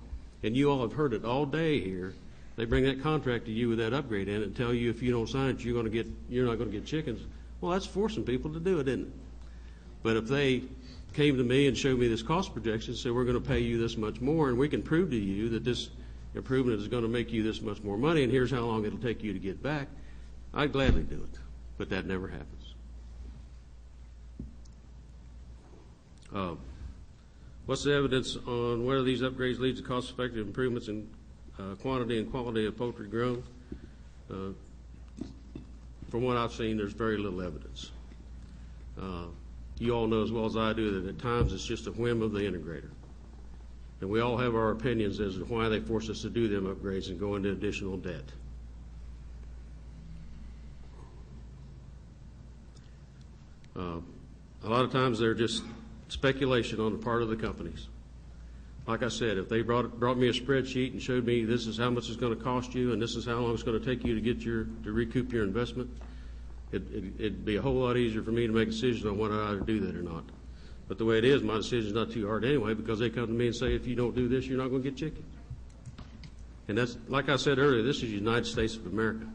and you all have heard it all day here, they bring that contract to you with that upgrade in it and tell you if you don't sign it, you're not going to get chickens. Well, that's forcing people to do it, isn't it? But if they came to me and showed me this cost projection and said, we're going to pay you this much more, and we can prove to you that this improvement is going to make you this much more money, and here's how long it'll take you to get back, I'd gladly do it. But that never happens. What's the evidence on whether these upgrades lead to cost-effective improvements in quantity and quality of poultry grown? From what I've seen, there's very little evidence. You all know as well as I do that at times it's just a whim of the integrator. And we all have our opinions as to why they force us to do them upgrades and go into additional debt. A lot of times they're just speculation on the part of the companies. Like I said, if they brought me a spreadsheet and showed me this is how much it's going to cost you and this is how long it's going to take you to recoup your investment, it'd be a whole lot easier for me to make a decision on whether I ought to do that or not. But the way it is, my decision's not too hard anyway, because they come to me and say, if you don't do this, you're not going to get chicken. And that's, like I said earlier, this is the United States of America.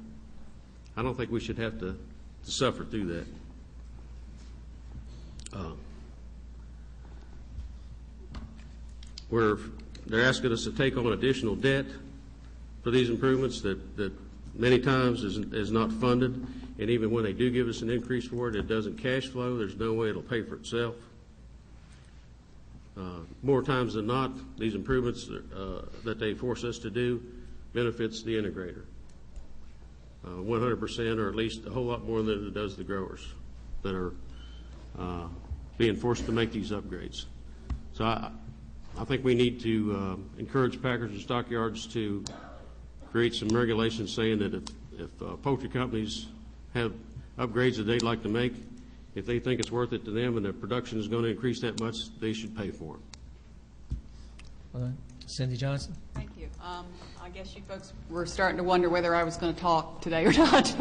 I don't think we should have to suffer through that. They're asking us to take on additional debt for these improvements that many times is not funded, and even when they do give us an increase for it, it doesn't cash flow. There's no way it'll pay for itself. More times than not, these improvements that they force us to do benefits the integrator 100%, or at least a whole lot more than it does the growers that are being forced to make these upgrades. So I think we need to encourage packers and stockyards to create some regulations saying that if poultry companies have upgrades that they'd like to make, if they think it's worth it to them and their production is going to increase that much, they should pay for them. All right. Cindy Johnson? Thank you. I guess you folks were starting to wonder whether I was going to talk today or not.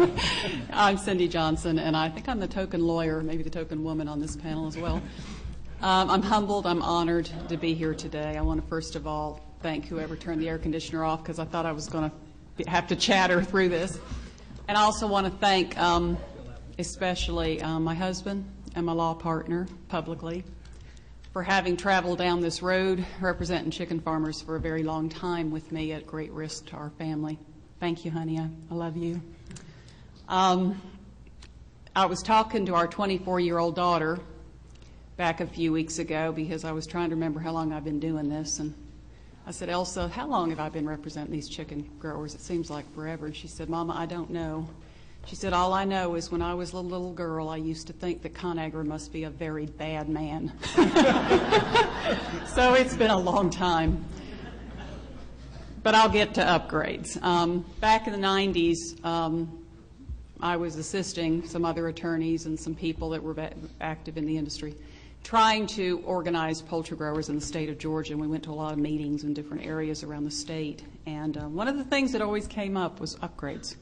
I'm Cindy Johnson, and I think I'm the token lawyer, maybe the token woman on this panel as well. I'm humbled. I'm honored to be here today. I want to first of all thank whoever turned the air conditioner off, because I thought I was going to have to chatter through this. And I also want to thank especially my husband and my law partner publicly for having traveled down this road representing chicken farmers for a very long time with me at great risk to our family. Thank you, honey. I love you. I was talking to our 24-year-old daughter back a few weeks ago because I was trying to remember how long I've been doing this, and I said, Elsa, how long have I been representing these chicken growers? It seems like forever. And she said, Mama, I don't know. She said, all I know is when I was a little girl, I used to think that ConAgra must be a very bad man. So it's been a long time. But I'll get to upgrades. Back in the 90s, I was assisting some other attorneys and some people that were active in the industry, trying to organize poultry growers in the state of Georgia, and we went to a lot of meetings in different areas around the state. And one of the things that always came up was upgrades,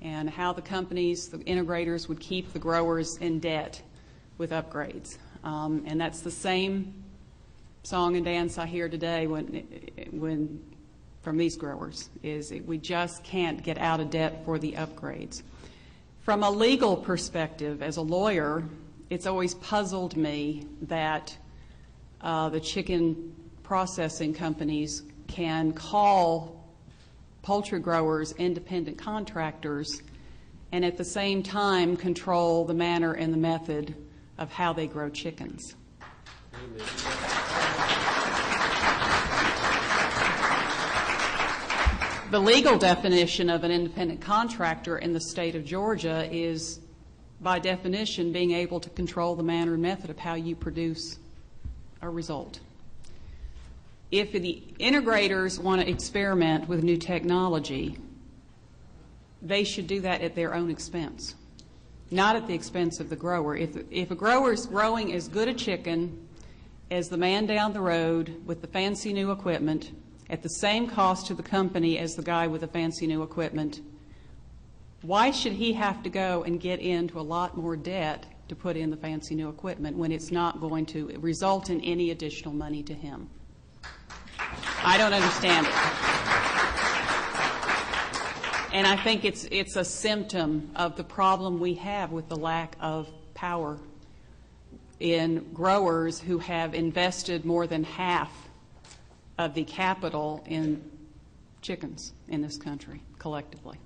and how the companies, the integrators, would keep the growers in debt with upgrades. And that's the same song and dance I hear today when from these growers, is we just can't get out of debt for the upgrades. From a legal perspective, as a lawyer, it's always puzzled me that the chicken processing companies can call poultry growers independent contractors and at the same time control the manner and the method of how they grow chickens. The legal definition of an independent contractor in the state of Georgia is, by definition, being able to control the manner and method of how you produce a result. If the integrators want to experiment with new technology, they should do that at their own expense, not at the expense of the grower. If a grower is growing as good a chicken as the man down the road with the fancy new equipment at the same cost to the company as the guy with the fancy new equipment, why should he have to go and get into a lot more debt to put in the fancy new equipment when it's not going to result in any additional money to him? I don't understand it. And I think it's a symptom of the problem we have with the lack of power in growers who have invested more than half of the capital in chickens in this country collectively.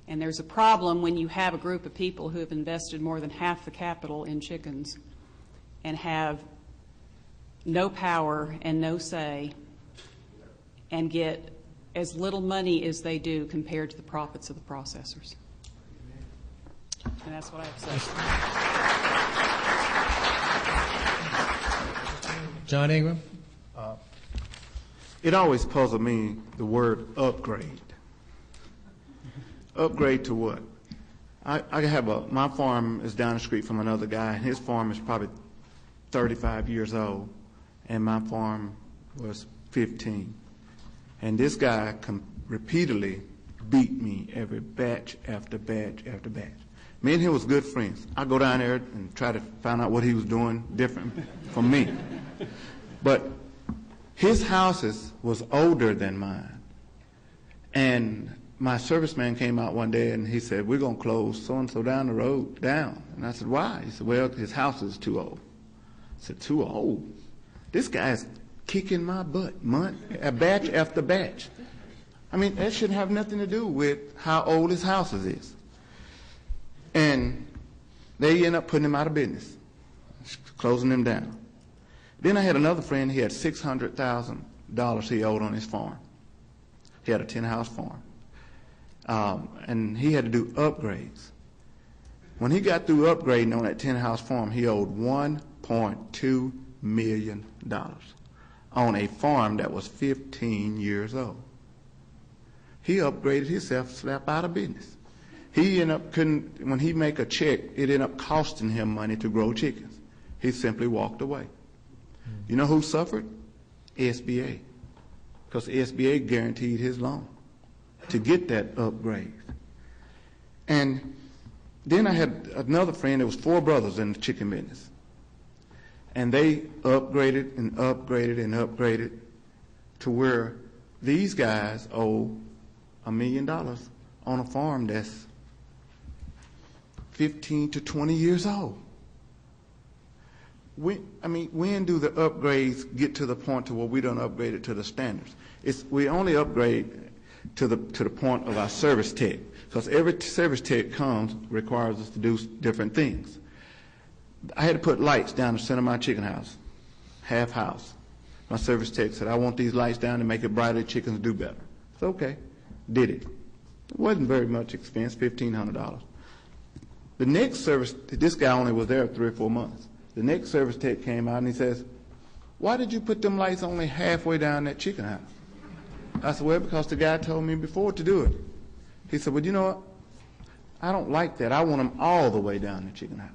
And there's a problem when you have a group of people who have invested more than half the capital in chickens and have no power and no say and get as little money as they do compared to the profits of the processors. And that's what I have to say. John Ingram? It always puzzled me, the word upgrade. Upgrade to what? I have my farm is down the street from another guy, and his farm is probably 35 years old, and my farm was 15. And this guy repeatedly beat me every batch after batch after batch. Me and him was good friends. I go down there and try to find out what he was doing different from me. But his houses was older than mine. And my serviceman came out one day and he said, we're going to close so-and-so down the road down. And I said, why? He said, well, his house is too old. I said, too old? This guy's kicking my butt, batch after batch. I mean, that shouldn't have nothing to do with how old his house is. And they end up putting him out of business, closing him down. Then I had another friend, he had $600,000 he owed on his farm. He had a 10-house farm. And he had to do upgrades. When he got through upgrading on that 10-house farm, he owed $1.2 million on a farm that was 15 years old. He upgraded himself, slap out of business. He ended up when he make a check, it ended up costing him money to grow chickens. He simply walked away. You know who suffered? SBA. Because SBA guaranteed his loan to get that upgrade. And then I had another friend, there was 4 brothers in the chicken business. And they upgraded and upgraded and upgraded to where these guys owe $1 million on a farm that's 15 to 20 years old. When do the upgrades get to the point to where we don't upgrade it to the standards? We only upgrade to the point of our service tech, because every service tech requires us to do different things. I had to put lights down the center of my chicken house, half house. My service tech said, I want these lights down to make it brighter, chickens do better. So okay, did it. It wasn't very much expense, $1,500. The next service, this guy only was there 3 or 4 months. The next service tech came out and he says, why did you put them lights only halfway down that chicken house? I said, well, because the guy told me before to do it. He said, well, you know what? I don't like that. I want them all the way down the chicken house.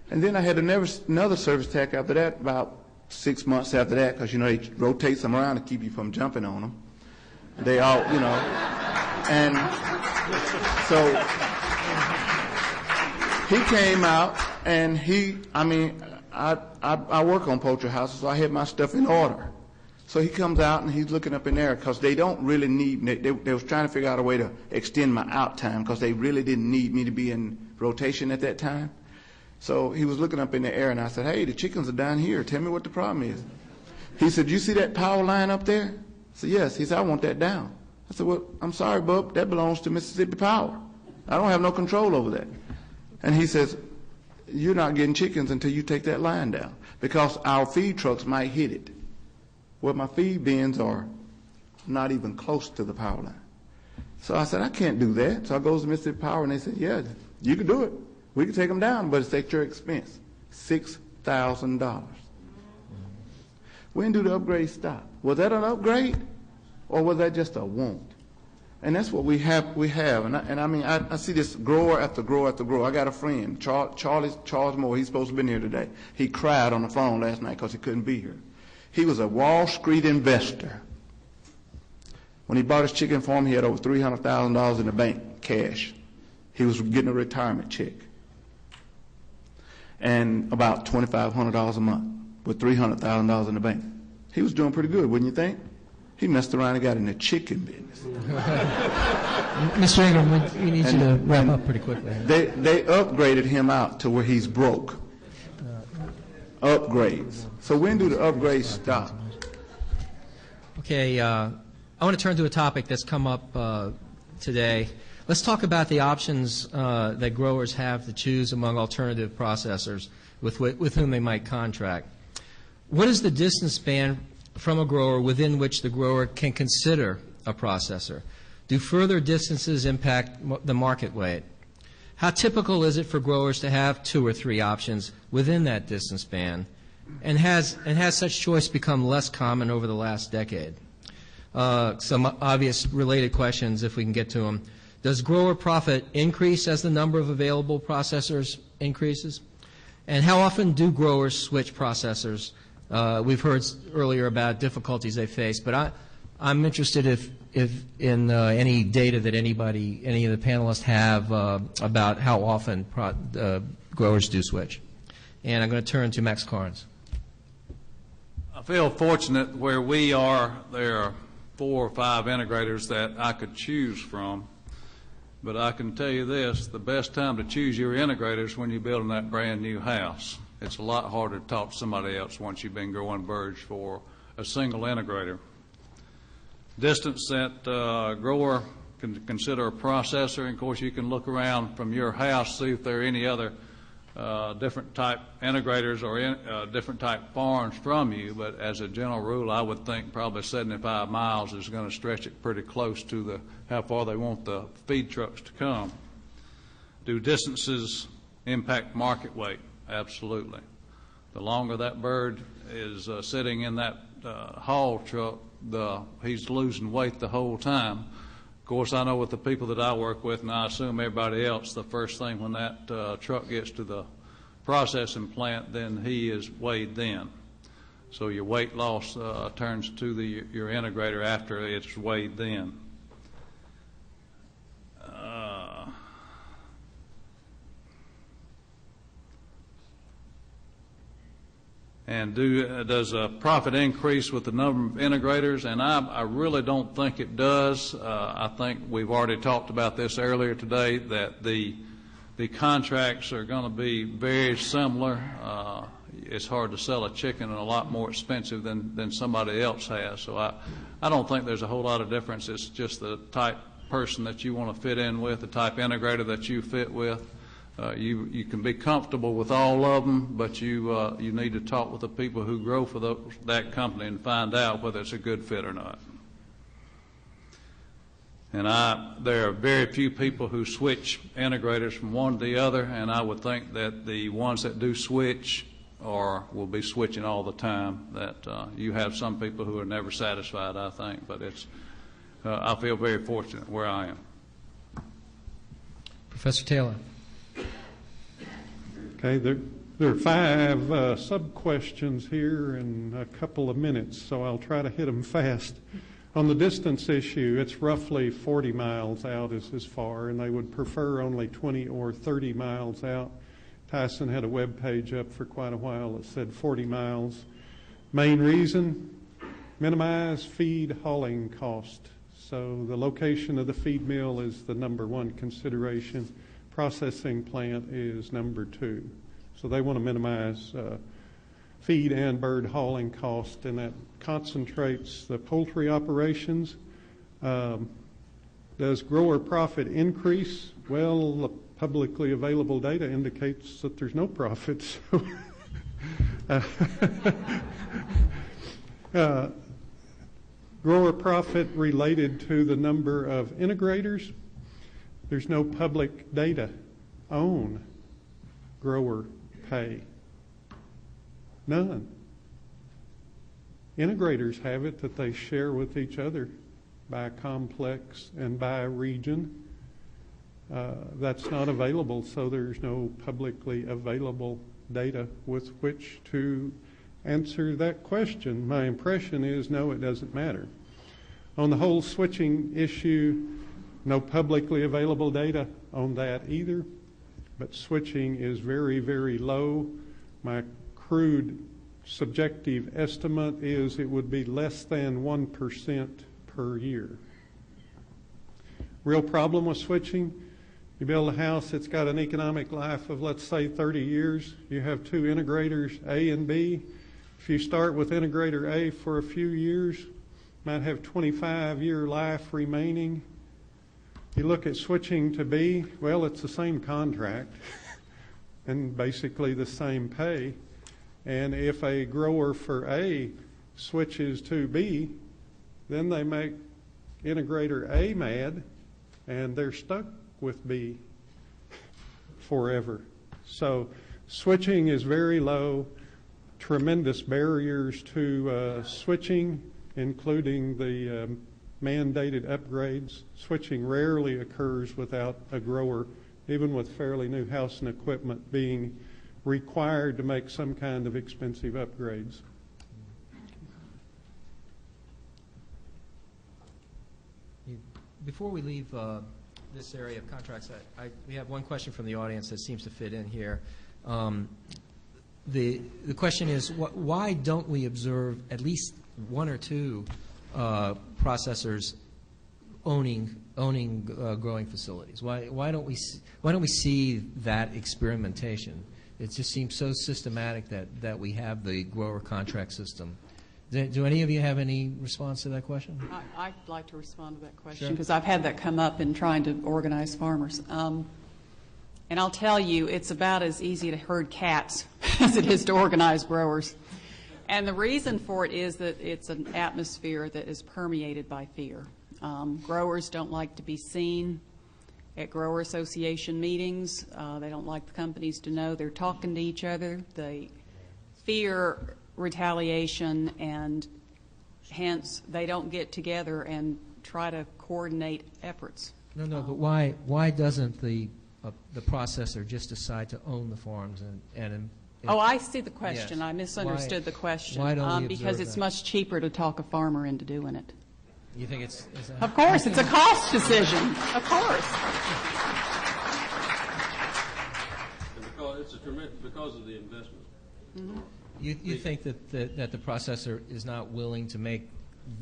And then I had another service tech after that, about 6 months after that, because, you know, they rotate them around to keep you from jumping on them. They all, you know, and so he came out and I work on poultry houses, so I had my stuff in order. So he comes out and he's looking up in there because they don't really need, they was trying to figure out a way to extend my out time because they really didn't need me to be in rotation at that time. So he was looking up in the air and I said, hey, the chickens are down here. Tell me what the problem is. He said, you see that power line up there? I said, yes. He said, I want that down. I said, well, I'm sorry, bub, that belongs to Mississippi Power. I don't have no control over that. And he says, you're not getting chickens until you take that line down because our feed trucks might hit it. Well, my feed bins are not even close to the power line. So I said, I can't do that. So I goes to Mississippi Power and they said, yeah, you can do it. We can take them down, but it's at your expense. $6,000. When do the upgrades stop? Was that an upgrade or was that just a want? And that's what we have. I see this grower after grower after grower. I got a friend, Charles Moore. He's supposed to have been here today. He cried on the phone last night because he couldn't be here. He was a Wall Street investor. When he bought his chicken farm, he had over $300,000 in the bank, cash. He was getting a retirement check. And about $2,500 a month with $300,000 in the bank. He was doing pretty good, wouldn't you think? He messed around and got in the chicken business. Mr. Ingram, we need you to wrap up pretty quickly. They upgraded him out to where he's broke. Upgrades. So when do the upgrades stop? Okay, I want to turn to a topic that's come up today. Let's talk about the options that growers have to choose among alternative processors with whom they might contract. What is the distance span from a grower within which the grower can consider a processor? Do further distances impact the market weight? How typical is it for growers to have 2 or 3 options within that distance span? And has such choice become less common over the last decade? Some obvious related questions, if we can get to them. Does grower profit increase as the number of available processors increases? And how often do growers switch processors? We've heard earlier about difficulties they face, but I'm interested if in any data that any of the panelists have about how often growers do switch. And I'm going to turn to Max Carnes. I feel fortunate where we are. There are 4 or 5 integrators that I could choose from. But I can tell you this, the best time to choose your integrator is when you're building that brand new house. It's a lot harder to talk to somebody else once you've been growing birds for a single integrator. Distance that grower can consider a processor, and of course you can look around from your house, see if there are any other different type integrators or different type farms from you, but as a general rule I would think probably 75 miles is going to stretch it pretty close to how far they want the feed trucks to come. Do distances impact market weight? Absolutely. The longer that bird is sitting in that haul truck, he's losing weight the whole time. Of course, I know with the people that I work with, and I assume everybody else, the first thing when that truck gets to the processing plant, then he is weighed then. So your weight loss turns to your integrator after it's weighed then. And does a profit increase with the number of integrators? And I really don't think it does. I think we've already talked about this earlier today, that the contracts are going to be very similar. It's hard to sell a chicken and a lot more expensive than somebody else has. So I don't think there's a whole lot of difference. It's just the type person that you want to fit in with, the type integrator that you fit with. You can be comfortable with all of them, but you need to talk with the people who grow for that company and find out whether it's a good fit or not. And there are very few people who switch integrators from one to the other, and I would think that the ones that do switch will be switching all the time. That you have some people who are never satisfied, I think, but I feel very fortunate where I am. Professor Taylor. Okay, there are 5 sub-questions here in a couple of minutes, so I'll try to hit them fast. On the distance issue, it's roughly 40 miles out is as far, and they would prefer only 20 or 30 miles out. Tyson had a web page up for quite a while that said 40 miles. Main reason, minimize feed hauling cost. So the location of the feed mill is the number 1 consideration. Processing plant is number 2. So they want to minimize feed and bird hauling cost, and that concentrates the poultry operations. Does grower profit increase? Well, the publicly available data indicates that there's no profit. Grower profit related to the number of integrators. There's no public data on grower pay. None. Integrators have it that they share with each other by complex and by region. That's not available, so there's no publicly available data with which to answer that question. My impression is no, it doesn't matter. On the whole switching issue, no publicly available data on that either, but switching is very, very low. My crude subjective estimate is it would be less than 1% per year. Real problem with switching, you build a house that's got an economic life of, let's say, 30 years. You have 2 integrators, A and B. If you start with integrator A for a few years, might have 25-year life remaining. You look at switching to B, well, it's the same contract and basically the same pay. And if a grower for A switches to B, then they make integrator A mad, and they're stuck with B forever. So switching is very low. Tremendous barriers to switching, including the mandated upgrades. Switching rarely occurs without a grower, even with fairly new house and equipment, being required to make some kind of expensive upgrades. Before we leave this area of contracts, we have one question from the audience that seems to fit in here. The question is, why don't we observe at least one or two processors owning growing facilities? Why don't we see that experimentation? It just seems so systematic that we have the grower contract system. Do any of you have any response to that question? I'd like to respond to that question Sure. because I've had that come up in trying to organize farmers. And I'll tell you, it's about as easy to herd cats as it is to organize growers. And the reason for it is that it's an atmosphere that is permeated by fear. Growers don't like to be seen at grower association meetings. They don't like the companies to know they're talking to each other. They fear retaliation, and hence they don't get together and try to coordinate efforts. No, but why doesn't the processor just decide to own the farms and Oh, I see the question. Yes. I misunderstood the question. Why don't we because observe it's that? much cheaper to talk a farmer into doing it. You think it's Of course, it's a cost decision. Of course. And it's a tremendous, because of the investment. Mm-hmm. You think that the processor is not willing to make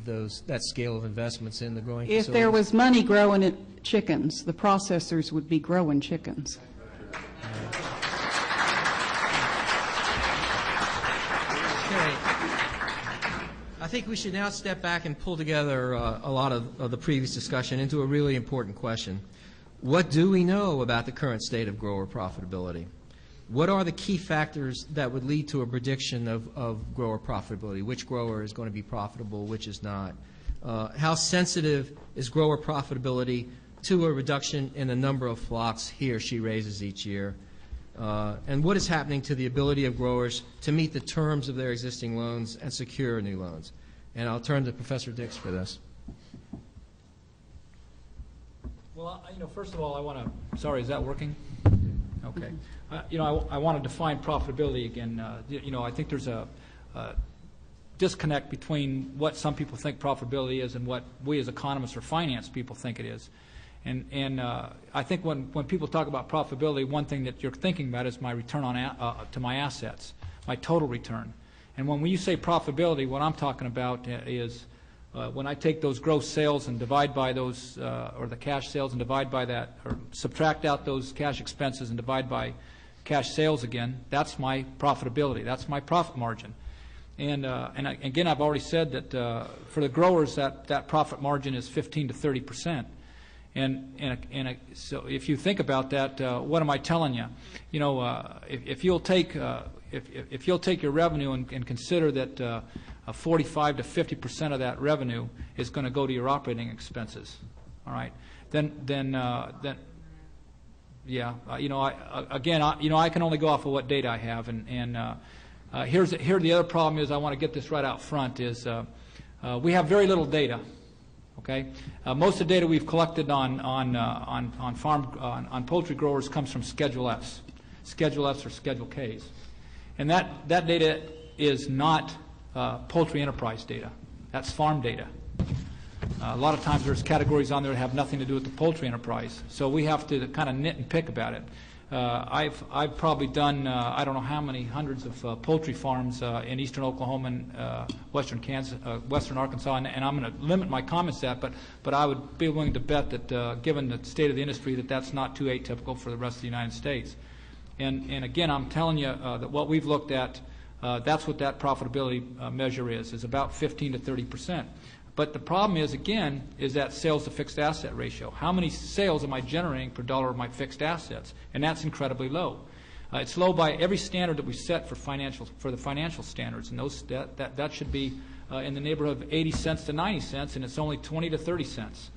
that scale of investments in the growing If facilities? there was money growing chickens, the processors would be growing chickens. Okay. I think we should now step back and pull together a lot of the previous discussion into a really important question. What do we know about the current state of grower profitability? What are the key factors that would lead to a prediction of grower profitability? Which grower is going to be profitable, which is not? How sensitive is grower profitability to a reduction in the number of flocks he or she raises each year? And what is happening to the ability of growers to meet the terms of their existing loans and secure new loans? And I'll turn to Professor Dix for this. Well, first of all, I want to, sorry, is that working? Okay. I want to define profitability again. I think there's a disconnect between what some people think profitability is and what we as economists or finance people think it is. And I think when people talk about profitability, one thing that you're thinking about is my return on to my assets, my total return. And when you say profitability, what I'm talking about is when I take those gross sales and divide by those, or the cash sales and divide by that, or subtract out those cash expenses and divide by cash sales again, that's my profitability. That's my profit margin. And again, I've already said that for the growers, that profit margin is 15 to 30%. So if you think about that, what am I telling you? If you'll take your revenue and consider that 45 to 50% of that revenue is going to go to your operating expenses, all right? Then yeah, I can only go off of what data I have, and here the other problem is, I want to get this right out front, is we have very little data. Okay, most of the data we've collected on poultry growers comes from Schedule Fs or Schedule Ks, and that data is not poultry enterprise data. That's farm data. A lot of times there's categories on there that have nothing to do with the poultry enterprise, so we have to kind of nit and pick about it. I've probably done I don't know how many hundreds of poultry farms in eastern Oklahoma and western Kansas, western Arkansas, and I'm going to limit my comments to that, but I would be willing to bet that given the state of the industry, that's not too atypical for the rest of the United States. And again, I'm telling you that what we've looked at, that's what that profitability measure is about 15 to 30%. But the problem is, again, is that sales to fixed asset ratio. How many sales am I generating per dollar of my fixed assets? And that's incredibly low. It's low by every standard that we set for the financial standards, and that should be in the neighborhood of 80 cents to 90 cents, and it's only 20 to 30 cents.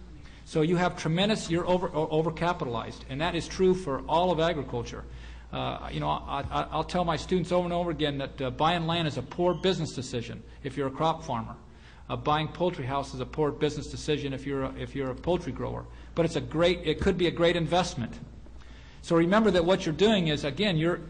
So you have tremendous, you're overcapitalized, and that is true for all of agriculture. I'll tell my students over and over again that buying land is a poor business decision if you're a crop farmer. Buying poultry house is a poor business decision if you're a poultry grower, but it could be a great investment. So remember that what you're doing is, again, you're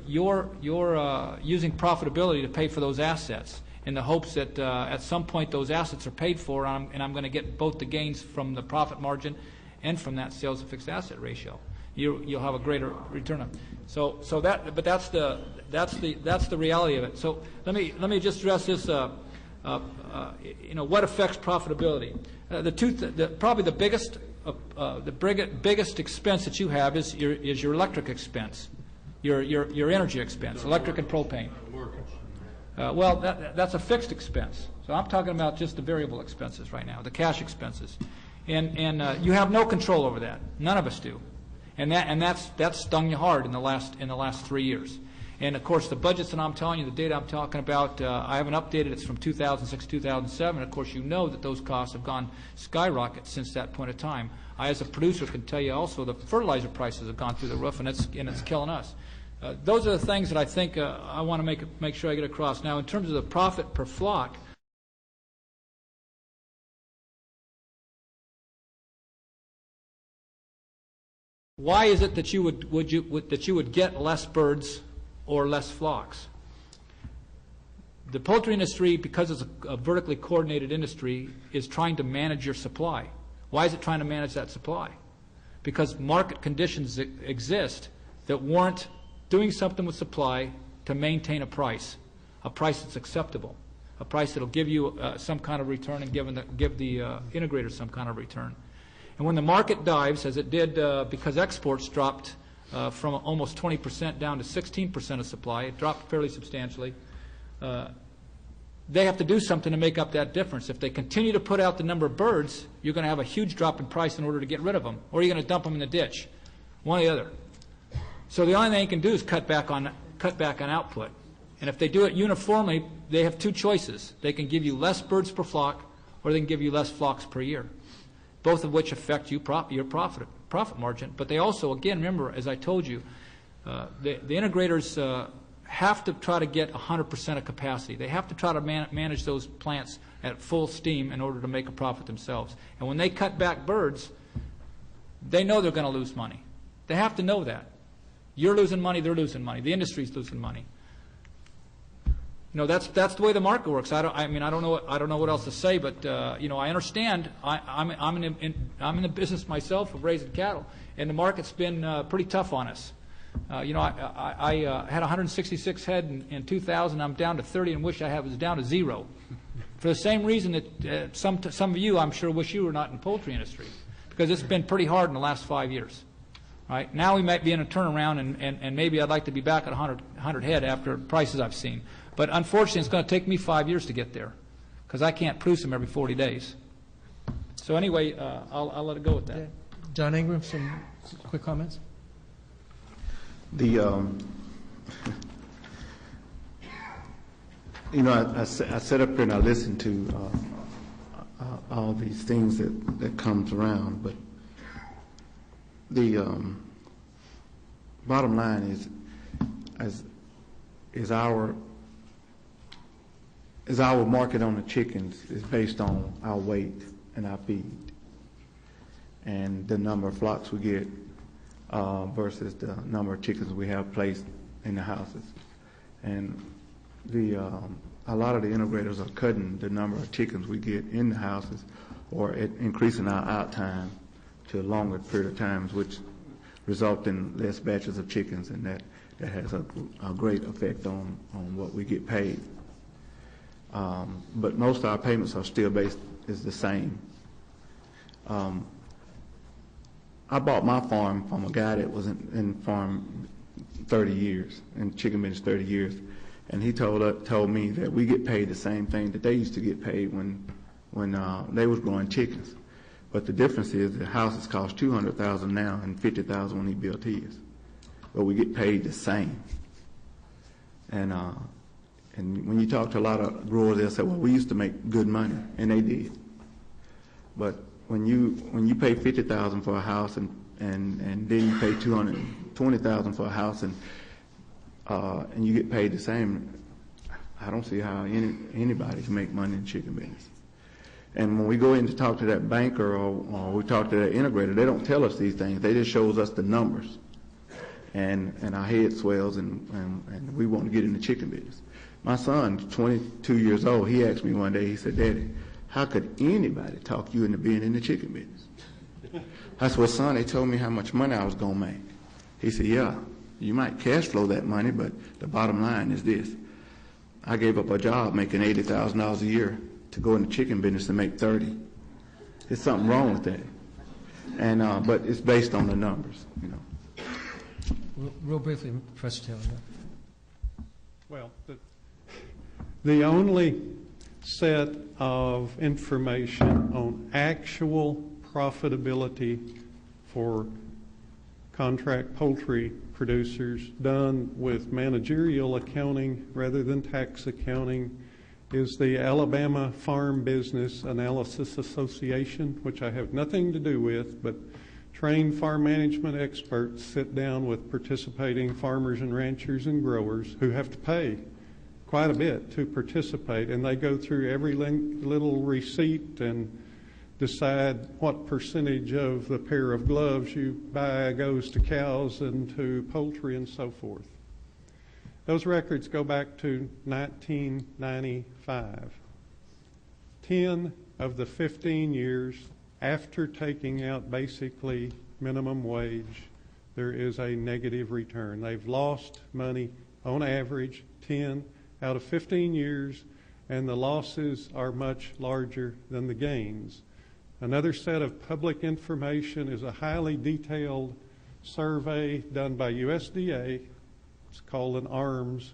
using profitability to pay for those assets, in the hopes that at some point those assets are paid for, and I'm going to get both the gains from the profit margin and from that sales to fixed asset ratio. You'll have a greater return on. But that's the reality of it. So let me just address this. What affects profitability? Probably the biggest expense that you have is your electric expense, your energy expense, electric and propane. Well, that's a fixed expense. So I'm talking about just the variable expenses right now, the cash expenses, and you have no control over that. None of us do, and that's stung you hard in the last 3 years. And of course, the budgets that I'm telling you, the data I'm talking about, I haven't updated. It's from 2006, 2007. Of course, you know that those costs have gone skyrocket since that point of time. I, as a producer, can tell you also the fertilizer prices have gone through the roof, and it's killing us. Those are the things that I think I want to make sure I get across. Now, in terms of the profit per flock, why is it that you would get less birds or less flocks? The poultry industry, because it's a vertically coordinated industry, is trying to manage your supply. Why is it trying to manage that supply? Because market conditions exist that warrant doing something with supply to maintain a price that's acceptable, a price that will give you some kind of return and give the integrators some kind of return. And when the market dives, as it did because exports dropped from almost 20% down to 16% of supply, it dropped fairly substantially, they have to do something to make up that difference. If they continue to put out the number of birds, you're going to have a huge drop in price in order to get rid of them, or you're going to dump them in the ditch, one or the other. So the only thing they can do is cut back on output. And if they do it uniformly, they have two choices. They can give you less birds per flock, or they can give you less flocks per year, both of which affect your profit margin. But they also, again, remember, as I told you, the integrators have to try to get 100% of capacity. They have to try to manage those plants at full steam in order to make a profit themselves. And when they cut back birds, they know they're going to lose money. They have to know that. You're losing money, they're losing money. The industry's losing money. That's the way the market works. I don't know what else to say, but I understand. I'm in the business myself of raising cattle, and the market's been pretty tough on us. I had 166 head in 2000. I'm down to 30, and wish I was down to 0. For the same reason that some of you, I'm sure, wish you were not in the poultry industry, because it's been pretty hard in the last 5 years. Right now, we might be in a turnaround, and maybe I'd like to be back at 100 head after prices I've seen. But unfortunately, it's going to take me 5 years to get there, because I can't produce them every 40 days. So anyway, I'll let it go with that. Okay. John Ingram, some quick comments? I sat up here and I listened to all these things that comes around, but the bottom line is our market on the chickens is based on our weight and our feed and the number of flocks we get versus the number of chickens we have placed in the houses. And a lot of the integrators are cutting the number of chickens we get in the houses, or increasing our out time to a longer period of times, which result in less batches of chickens, and that has a great effect on what we get paid. But most of our payments are still is the same. I bought my farm from a guy that was in farm 30 years, in chicken business 30 years, and he told me that we get paid the same thing that they used to get paid when they was growing chickens. But the difference is the houses cost $200,000 now and $50,000 when he built his. But we get paid the same. And when you talk to a lot of growers, they'll say, "Well, we used to make good money," and they did. But when you pay $50,000 for a house and then you pay $220,000 for a house and you get paid the same, I don't see how anybody can make money in chicken business. And when we go in to talk to that banker or we talk to that integrator, they don't tell us these things. They just shows us the numbers, and our head swells and we want to get in the chicken business. My son, 22 years old, he asked me one day, he said, Daddy, how could anybody talk you into being in the chicken business? I said, well, son, they told me how much money I was going to make. He said, yeah, you might cash flow that money, but the bottom line is this. I gave up a job making $80,000 a year to go in the chicken business and make 30. There's something wrong with that. And but it's based on the numbers, you know. Real briefly, Professor Taylor. Well, the only set of information on actual profitability for contract poultry producers done with managerial accounting rather than tax accounting is the Alabama Farm Business Analysis Association, which I have nothing to do with, but trained farm management experts sit down with participating farmers and ranchers and growers who have to pay quite a bit to participate, and they go through every little receipt and decide what percentage of the pair of gloves you buy goes to cows and to poultry and so forth. Those records go back to 1995. 10 of the 15 years after taking out basically minimum wage, there is a negative return. They've lost money on average 10 out of 15 years, and the losses are much larger than the gains. Another set of public information is a highly detailed survey done by USDA. It's called an ARMS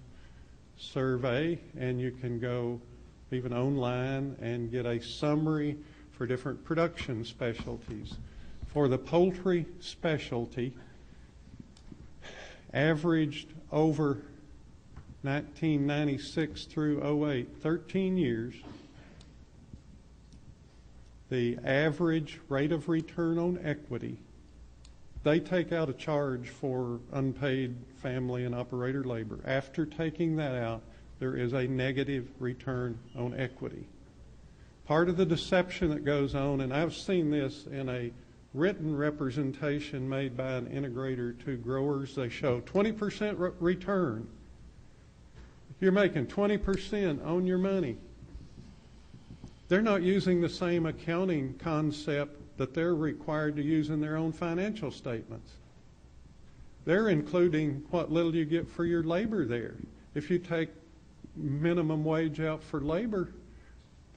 survey, and you can go even online and get a summary for different production specialties. For the poultry specialty, averaged over 1996 through 08, 13 years, the average rate of return on equity, they take out a charge for unpaid family and operator labor. After taking that out, there is a negative return on equity. Part of the deception that goes on, and I've seen this in a written representation made by an integrator to growers, they show 20% return. You're making 20% on your money. They're not using the same accounting concept that they're required to use in their own financial statements. They're including what little you get for your labor there. If you take minimum wage out for labor,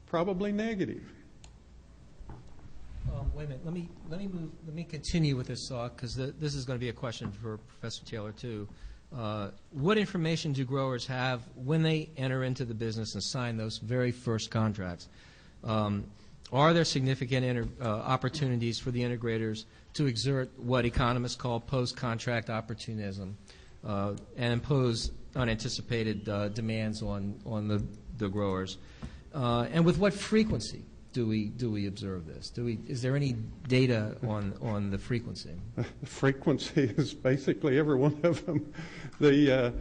probably negative. Wait a minute. Let me continue with this thought, because this is going to be a question for Professor Taylor too. What information do growers have when they enter into the business and sign those very first contracts? Are there significant opportunities for the integrators to exert what economists call post-contract opportunism and impose unanticipated demands on the growers? And with what frequency do we observe this? Is there any data on the frequency? The frequency is basically every one of them. There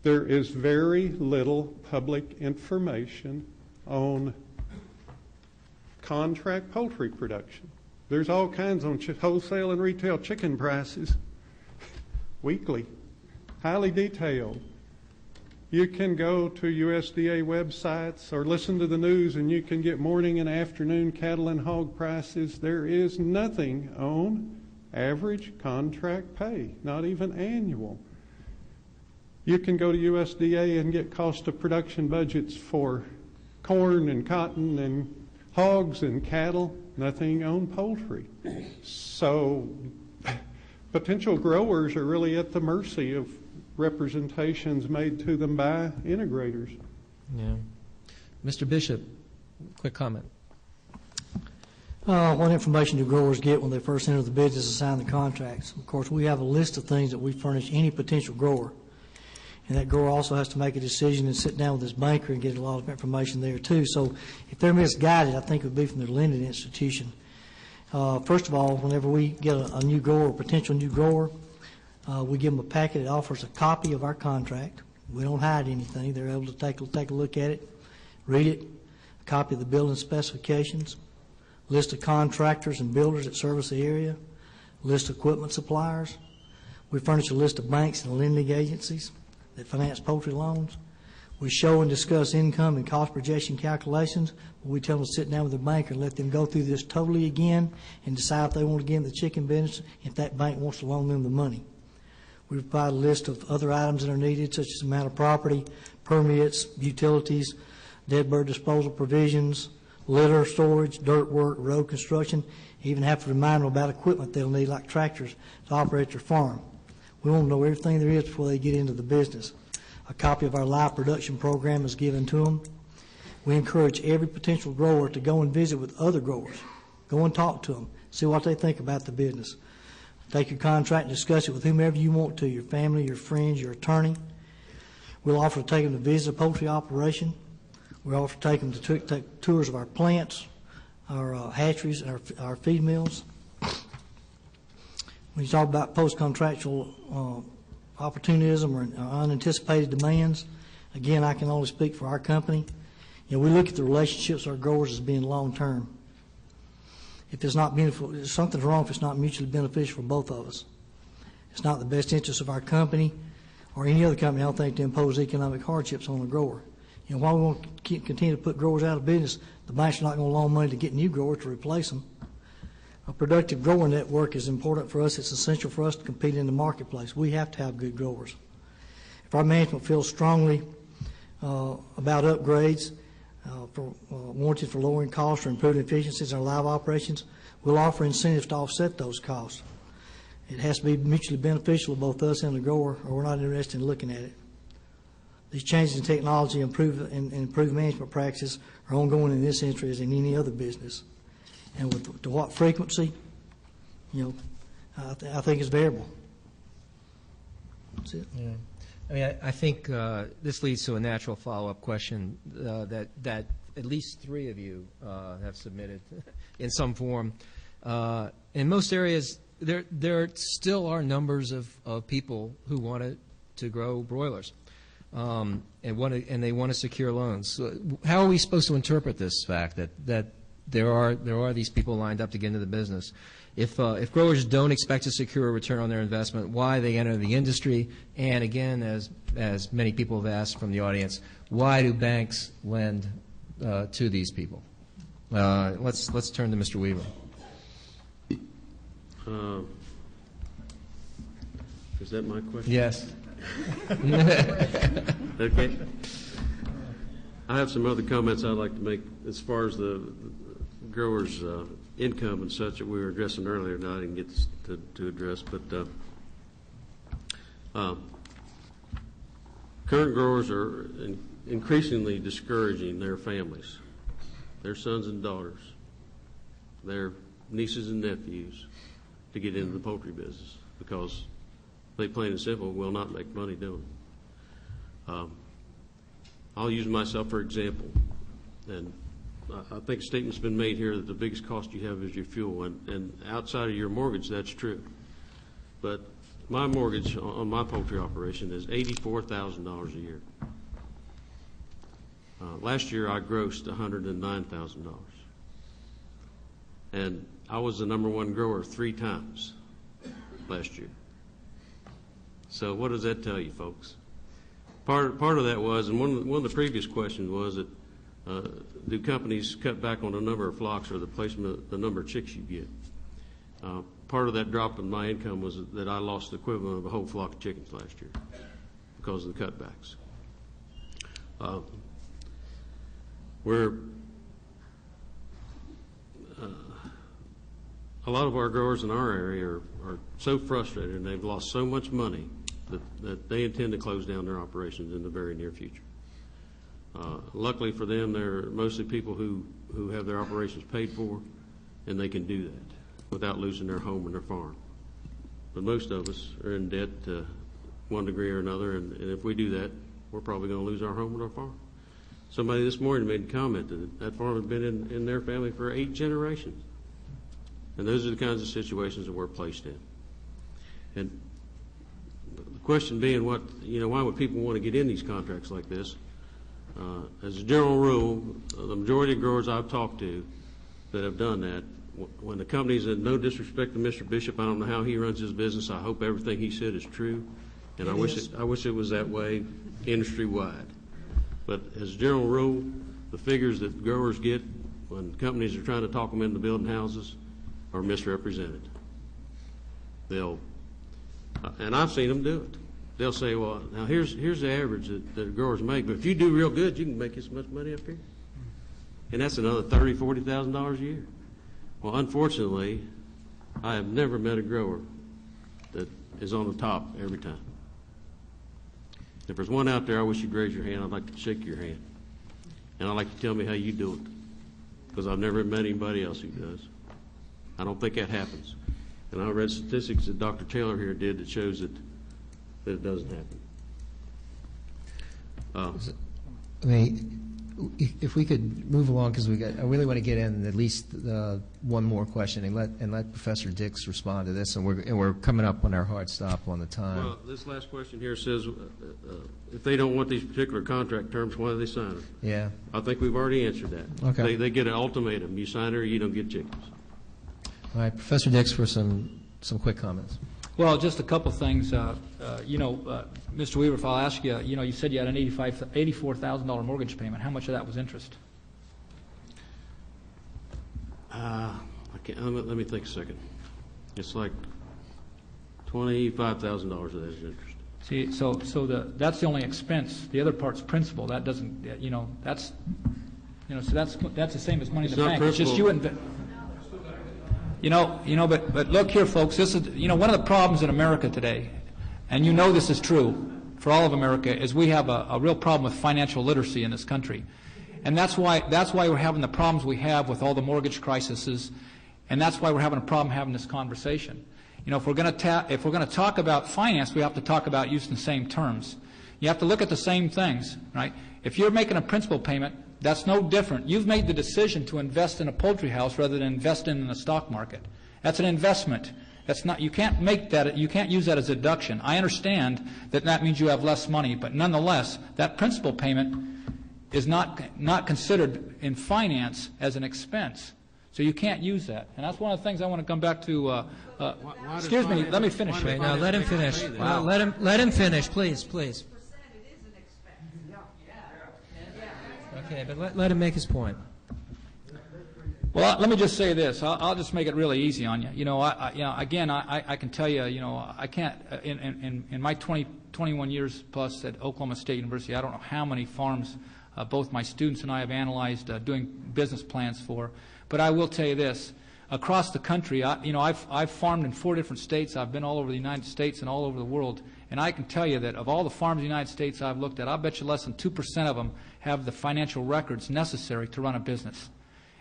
is very little public information on contract poultry production. There's all kinds on wholesale and retail chicken prices, weekly, highly detailed. You can go to USDA websites or listen to the news, and you can get morning and afternoon cattle and hog prices. There is nothing on average contract pay, not even annual. You can go to USDA and get cost of production budgets for corn and cotton and hogs and cattle, nothing on poultry. So potential growers are really at the mercy of representations made to them by integrators. Yeah. Mr. Bishop, quick comment. What information do growers get when they first enter the business and sign the contracts? Of course, we have a list of things that we furnish any potential grower. And that grower also has to make a decision and sit down with his banker and get a lot of information there too. So if they're misguided, I think it would be from their lending institution. First of all, whenever we get a new grower, a potential new grower, we give them a packet that offers a copy of our contract. We don't hide anything. They're able to take a look at it, read it, a copy of the building specifications, list of contractors and builders that service the area, list of equipment suppliers. We furnish a list of banks and lending agencies that finance poultry loans. We show and discuss income and cost projection calculations. We tell them to sit down with their banker and let them go through this totally again and decide if they want to get in the chicken business, if that bank wants to loan them the money. We provide a list of other items that are needed, such as amount of property, permits, utilities, dead bird disposal provisions, litter storage, dirt work, road construction. Even have to remind them about equipment they'll need, like tractors, to operate their farm. We want to know everything there is before they get into the business. A copy of our live production program is given to them. We encourage every potential grower to go and visit with other growers. Go and talk to them. See what they think about the business. Take your contract and discuss it with whomever you want to, your family, your friends, your attorney. We'll offer to take them to visit a poultry operation. We'll offer to take them to take tours of our plants, our hatcheries, and our feed mills. When you talk about post-contractual opportunism or unanticipated demands, again, I can only speak for our company. We look at the relationships with our growers as being long-term. If it's not beneficial, something's wrong if it's not mutually beneficial for both of us. It's not in the best interest of our company or any other company, I don't think, to impose economic hardships on the grower. While we want to continue to put growers out of business, the banks are not going to loan money to get new growers to replace them. A productive grower network is important for us. It's essential for us to compete in the marketplace. We have to have good growers. If our management feels strongly about upgrades, warranted for lowering costs or improving efficiencies in our live operations, we'll offer incentives to offset those costs. It has to be mutually beneficial to both us and the grower, or we're not interested in looking at it. These changes in technology and improved management practices are ongoing in this industry as in any other business. And to what frequency, I think it's variable. That's it. Yeah. I mean, I think this leads to a natural follow-up question that at least three of you have submitted in some form. In most areas, there still are numbers of people who want to grow broilers, and they want to secure loans. So how are we supposed to interpret this fact that there are these people lined up to get into the business? If growers don't expect to secure a return on their investment, why they enter the industry? And again, as many people have asked from the audience, why do banks lend to these people? Let's turn to Mr. Weaver. Is that my question? Yes. Okay. I have some other comments I'd like to make as far as the growers' income and such that we were addressing earlier, and I didn't get to address. But current growers are increasingly discouraging their families, their sons and daughters, their nieces and nephews to get into the poultry business because they plain and simple will not make money doing it. I'll use myself for example, and I think a statement's been made here that the biggest cost you have is your fuel, and outside of your mortgage, that's true. But my mortgage on my poultry operation is $84,000 a year. Last year, I grossed $109,000, and I was the #1 grower 3 times last year. So what does that tell you, folks? Part of that was, and one of the previous questions was that do companies cut back on the number of flocks or the placement of the number of chicks you get? Part of that drop in my income was that I lost the equivalent of a whole flock of chickens last year because of the cutbacks. A lot of our growers in our area are so frustrated and they've lost so much money that they intend to close down their operations in the very near future. Luckily for them, they're mostly people who have their operations paid for, and they can do that without losing their home and their farm. But most of us are in debt to one degree or another, and if we do that, we're probably going to lose our home and our farm. Somebody this morning made a comment that farm had been in their family for 8 generations. And those are the kinds of situations that we're placed in. And the question being, why would people want to get in these contracts like this? As a general rule, the majority of growers I've talked to that have done that, when the companies, and no disrespect to Mr. Bishop, I don't know how he runs his business. I hope everything he said is true, and I wish it was that way industry-wide. But as a general rule, the figures that growers get when companies are trying to talk them into building houses are misrepresented. And I've seen them do it. They'll say, well, now here's the average that growers make, but if you do real good, you can make this much money up here. And that's another $30,000, $40,000 a year. Well, unfortunately, I have never met a grower that is on the top every time. If there's one out there, I wish you'd raise your hand. I'd like to shake your hand. And I'd like to tell me how you do it, because I've never met anybody else who does. I don't think that happens. And I read statistics that Dr. Taylor here did that shows that it doesn't happen. I mean, if we could move along, because I really want to get in at least one more question and let Professor Dix respond to this, and we're coming up on our hard stop on the time. Well, this last question here says, if they don't want these particular contract terms, why do they sign them? Yeah. I think we've already answered that. Okay. They get an ultimatum: you sign it or you don't get chickens. All right, Professor Dix for some quick comments. Well, just a couple things. Mr. Weaver, if I'll ask you, you said you had an $84,000 mortgage payment. How much of that was interest? Let me think a second. It's like $25,000 of that is interest. See, so that's the only expense. The other part's principal. That doesn't, that's the same as money in the bank. It's just you invest. But look here, folks. This is, one of the problems in America today, and this is true for all of America, is we have a real problem with financial literacy in this country, and that's why we're having the problems we have with all the mortgage crises, and that's why we're having a problem having this conversation. If we're going to talk about finance, we have to talk about using the same terms. You have to look at the same things, right? If you're making a principal payment, that's no different. You've made the decision to invest in a poultry house rather than invest in the stock market. That's an investment. That's not. You can't make that. You can't use that as a deduction. I understand that means you have less money, but nonetheless, that principal payment is not considered in finance as an expense. So you can't use that. And that's one of the things I want to come back to. Excuse me. Let me finish. Wait, now let him finish. Let him finish, please. Okay, but let him make his point. Well, let me just say this. I'll just make it really easy on you. I can tell you, I can't, in my 21 years plus at Oklahoma State University, I don't know how many farms both my students and I have analyzed doing business plans for. But I will tell you this. Across the country, I've farmed in 4 different states. I've been all over the United States and all over the world. And I can tell you that of all the farms in the United States I've looked at, I bet you less than 2% of them have the financial records necessary to run a business.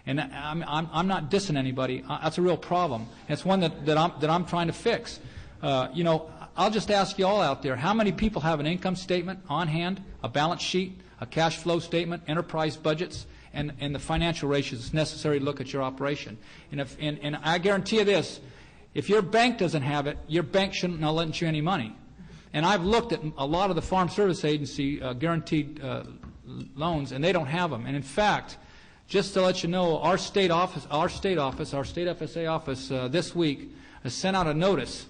And I'm not dissing anybody. That's a real problem. And it's one that I'm trying to fix. I'll just ask you all out there, how many people have an income statement on hand, a balance sheet, a cash flow statement, enterprise budgets, and the financial ratios necessary to look at your operation? And I guarantee you this, if your bank doesn't have it, your bank shouldn't lend you any money. And I've looked at a lot of the Farm Service Agency guaranteed loans, and they don't have them. And in fact, just to let you know, our state FSA office this week has sent out a notice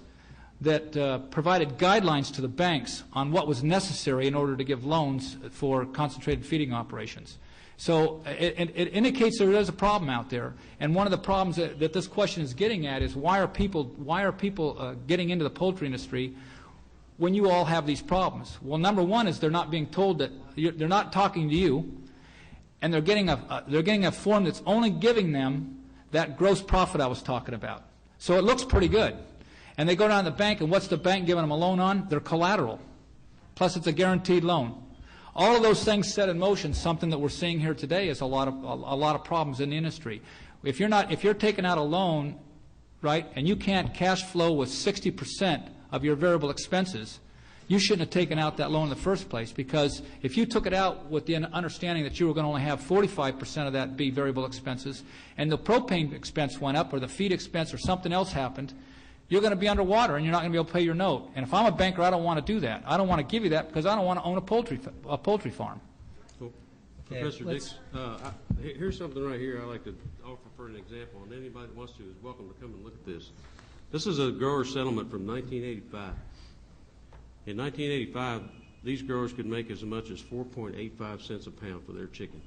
that provided guidelines to the banks on what was necessary in order to give loans for concentrated feeding operations. So it indicates there is a problem out there, and one of the problems that this question is getting at is why are people getting into the poultry industry when you all have these problems? Well, number one is they're not being told that they're not talking to you, and they're getting a form that's only giving them that gross profit I was talking about. So it looks pretty good, and they go down to the bank, and what's the bank giving them a loan on? Their collateral, plus it's a guaranteed loan. All of those things set in motion something that we're seeing here today is a lot of problems in the industry. If you're taking out a loan, right, and you can't cash flow with 60% of your variable expenses, you shouldn't have taken out that loan in the first place, because if you took it out with the understanding that you were going to only have 45% of that be variable expenses, and the propane expense went up or the feed expense or something else happened, you're going to be underwater and you're not going to be able to pay your note. And if I'm a banker, I don't want to do that. I don't want to give you that because I don't want to own a poultry farm. Well, Professor Dix, here's something right here I'd like to offer for an example, and anybody that wants to is welcome to come and look at this. This is a grower settlement from 1985. In 1985, these growers could make as much as 4.85 cents a pound for their chicken.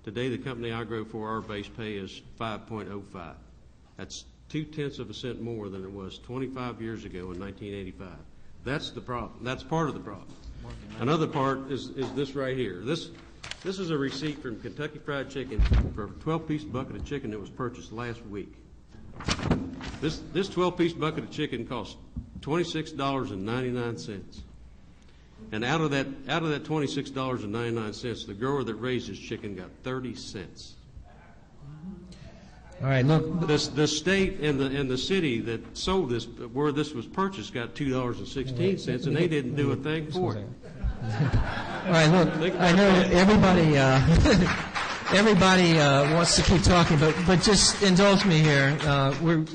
Today, the company I grow for, our base pay is 5.05. That's 0.2 of a cent more than it was 25 years ago in 1985. That's the problem. That's part of the problem. Another part is this right here. This is a receipt from Kentucky Fried Chicken for a 12-piece bucket of chicken that was purchased last week. This 12-piece bucket of chicken cost $26.99. And out of that $26.99, the grower that raised his chicken got 30 cents. All right, look, The state and the city that sold this, where this was purchased, got $2.16, and they didn't do a thing for it. all right, look, I know everybody wants to keep talking, but just indulge me here.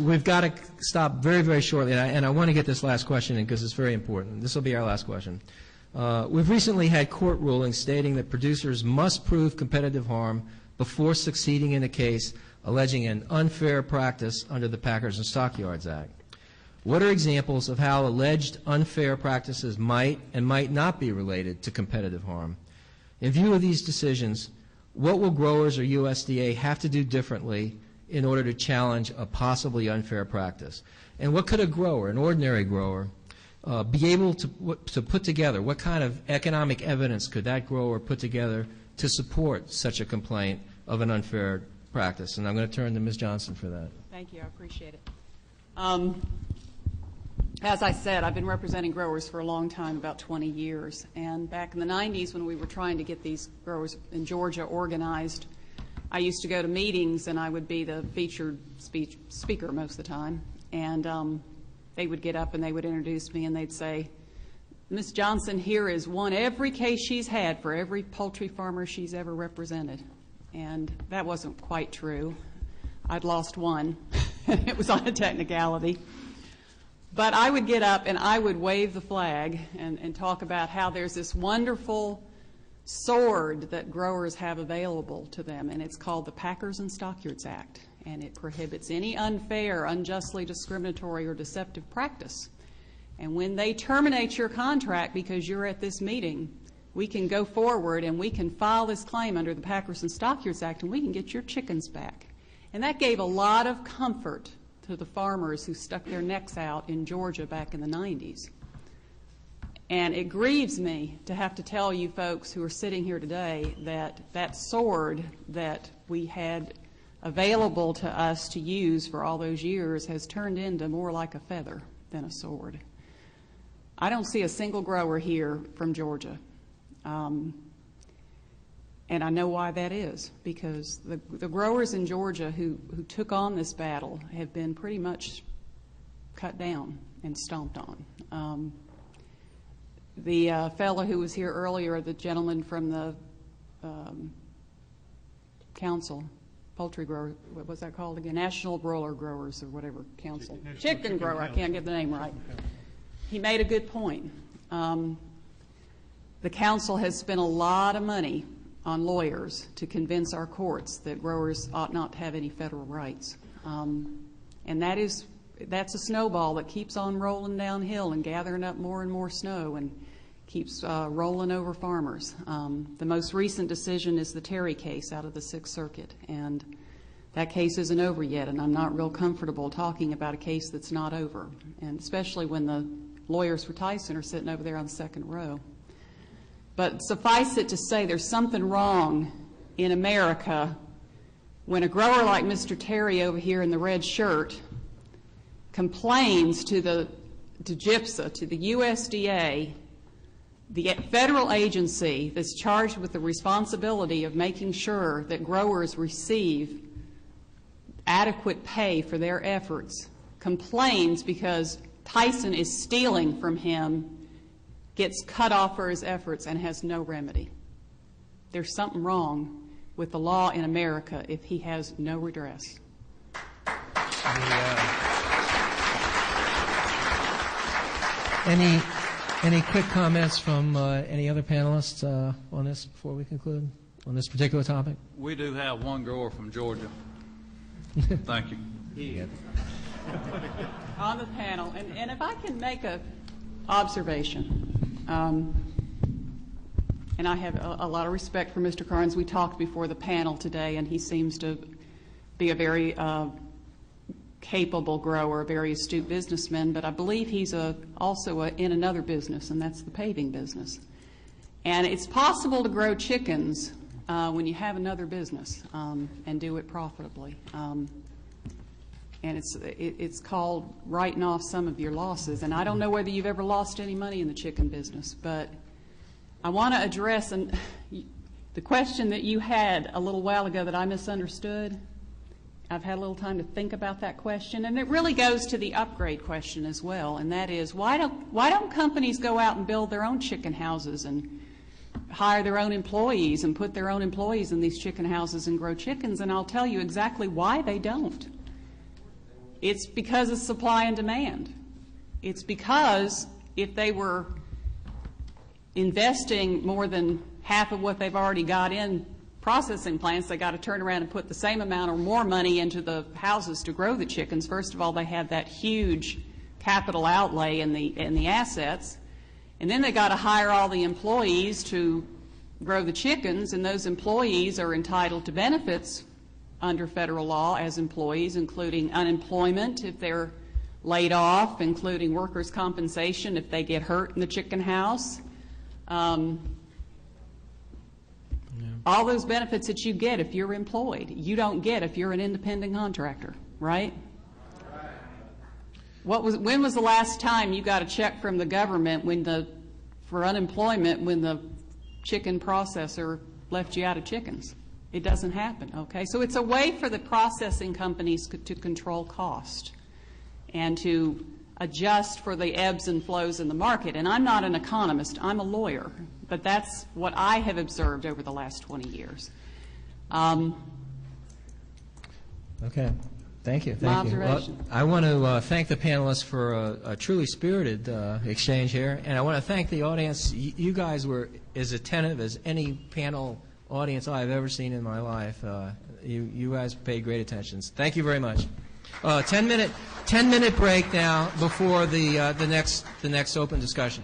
We've got to stop very, very shortly, and I want to get this last question in because it's very important. This will be our last question. We've recently had court rulings stating that producers must prove competitive harm before succeeding in a case alleging an unfair practice under the Packers and Stockyards Act. What are examples of how alleged unfair practices might and might not be related to competitive harm? In view of these decisions, what will growers or USDA have to do differently in order to challenge a possibly unfair practice? And what could a grower, an ordinary grower, be able to put together? What kind of economic evidence could that grower put together to support such a complaint of an unfair practice? And I'm going to turn to Ms. Johnson for that. Thank you. I appreciate it. As I said, I've been representing growers for a long time, about 20 years. And back in the 90s, when we were trying to get these growers in Georgia organized, I used to go to meetings, and I would be the featured speaker most of the time. And they would get up and they would introduce me, and they'd say, "Ms. Johnson here has won every case she's had for every poultry farmer she's ever represented." And that wasn't quite true. I'd lost one. It was on a technicality. But I would get up and I would wave the flag and talk about how there's this wonderful sword that growers have available to them, and it's called the Packers and Stockyards Act, and it prohibits any unfair, unjustly discriminatory, or deceptive practice. And when they terminate your contract because you're at this meeting, we can go forward and we can file this claim under the Packers and Stockyards Act, and we can get your chickens back. And that gave a lot of comfort to the farmers who stuck their necks out in Georgia back in the 90s. And it grieves me to have to tell you folks who are sitting here today that that sword that we had available to us to use for all those years has turned into more like a feather than a sword. I don't see a single grower here from Georgia. And I know why that is, because the growers in Georgia who took on this battle have been pretty much cut down and stomped on. The fellow who was here earlier, the gentleman from the council, poultry grower, what was that called again? National Broiler Growers or whatever council. Chicken grower, I can't get the name right. He made a good point. The council has spent a lot of money on lawyers to convince our courts that growers ought not to have any federal rights. And that's a snowball that keeps on rolling downhill and gathering up more and more snow and keeps rolling over farmers. The most recent decision is the Terry case out of the Sixth Circuit, and that case isn't over yet, and I'm not real comfortable talking about a case that's not over, and especially when the lawyers for Tyson are sitting over there on the second row. But suffice it to say, there's something wrong in America when a grower like Mr. Terry over here in the red shirt complains to GIPSA, to the USDA, the federal agency that's charged with the responsibility of making sure that growers receive adequate pay for their efforts, complains because Tyson is stealing from him, gets cut off for his efforts, and has no remedy. There's something wrong with the law in America if he has no redress. Any quick comments from any other panelists on this before we conclude on this particular topic? We do have one grower from Georgia. Thank you. Yeah. On the panel, and if I can make an observation, and I have a lot of respect for Mr. Carnes. We talked before the panel today, and he seems to be a very capable grower, a very astute businessman, but I believe he's also in another business, and that's the paving business. And it's possible to grow chickens when you have another business and do it profitably. And it's called writing off some of your losses. And I don't know whether you've ever lost any money in the chicken business, but I want to address the question that you had a little while ago that I misunderstood. I've had a little time to think about that question, and it really goes to the upgrade question as well, and that is, why don't companies go out and build their own chicken houses and hire their own employees and put their own employees in these chicken houses and grow chickens? And I'll tell you exactly why they don't. It's because of supply and demand. It's because if they were investing more than half of what they've already got in processing plants, they got to turn around and put the same amount or more money into the houses to grow the chickens. First of all, they have that huge capital outlay in the assets, and then they got to hire all the employees to grow the chickens, and those employees are entitled to benefits under federal law as employees, including unemployment if they're laid off, including workers' compensation if they get hurt in the chicken house. All those benefits that you get if you're employed, you don't get if you're an independent contractor, right? When was the last time you got a check from the government for unemployment when the chicken processor left you out of chickens? It doesn't happen, okay? So it's a way for the processing companies to control cost and to adjust for the ebbs and flows in the market. And I'm not an economist, I'm a lawyer, but that's what I have observed over the last 20 years. Okay. Thank you. My Thank you. Well, observation. I want to thank the panelists for a truly spirited exchange here, and I want to thank the audience. You guys were as attentive as any panel audience I've ever seen in my life. You guys paid great attention. Thank you very much. 10-minute break now before the next open discussion.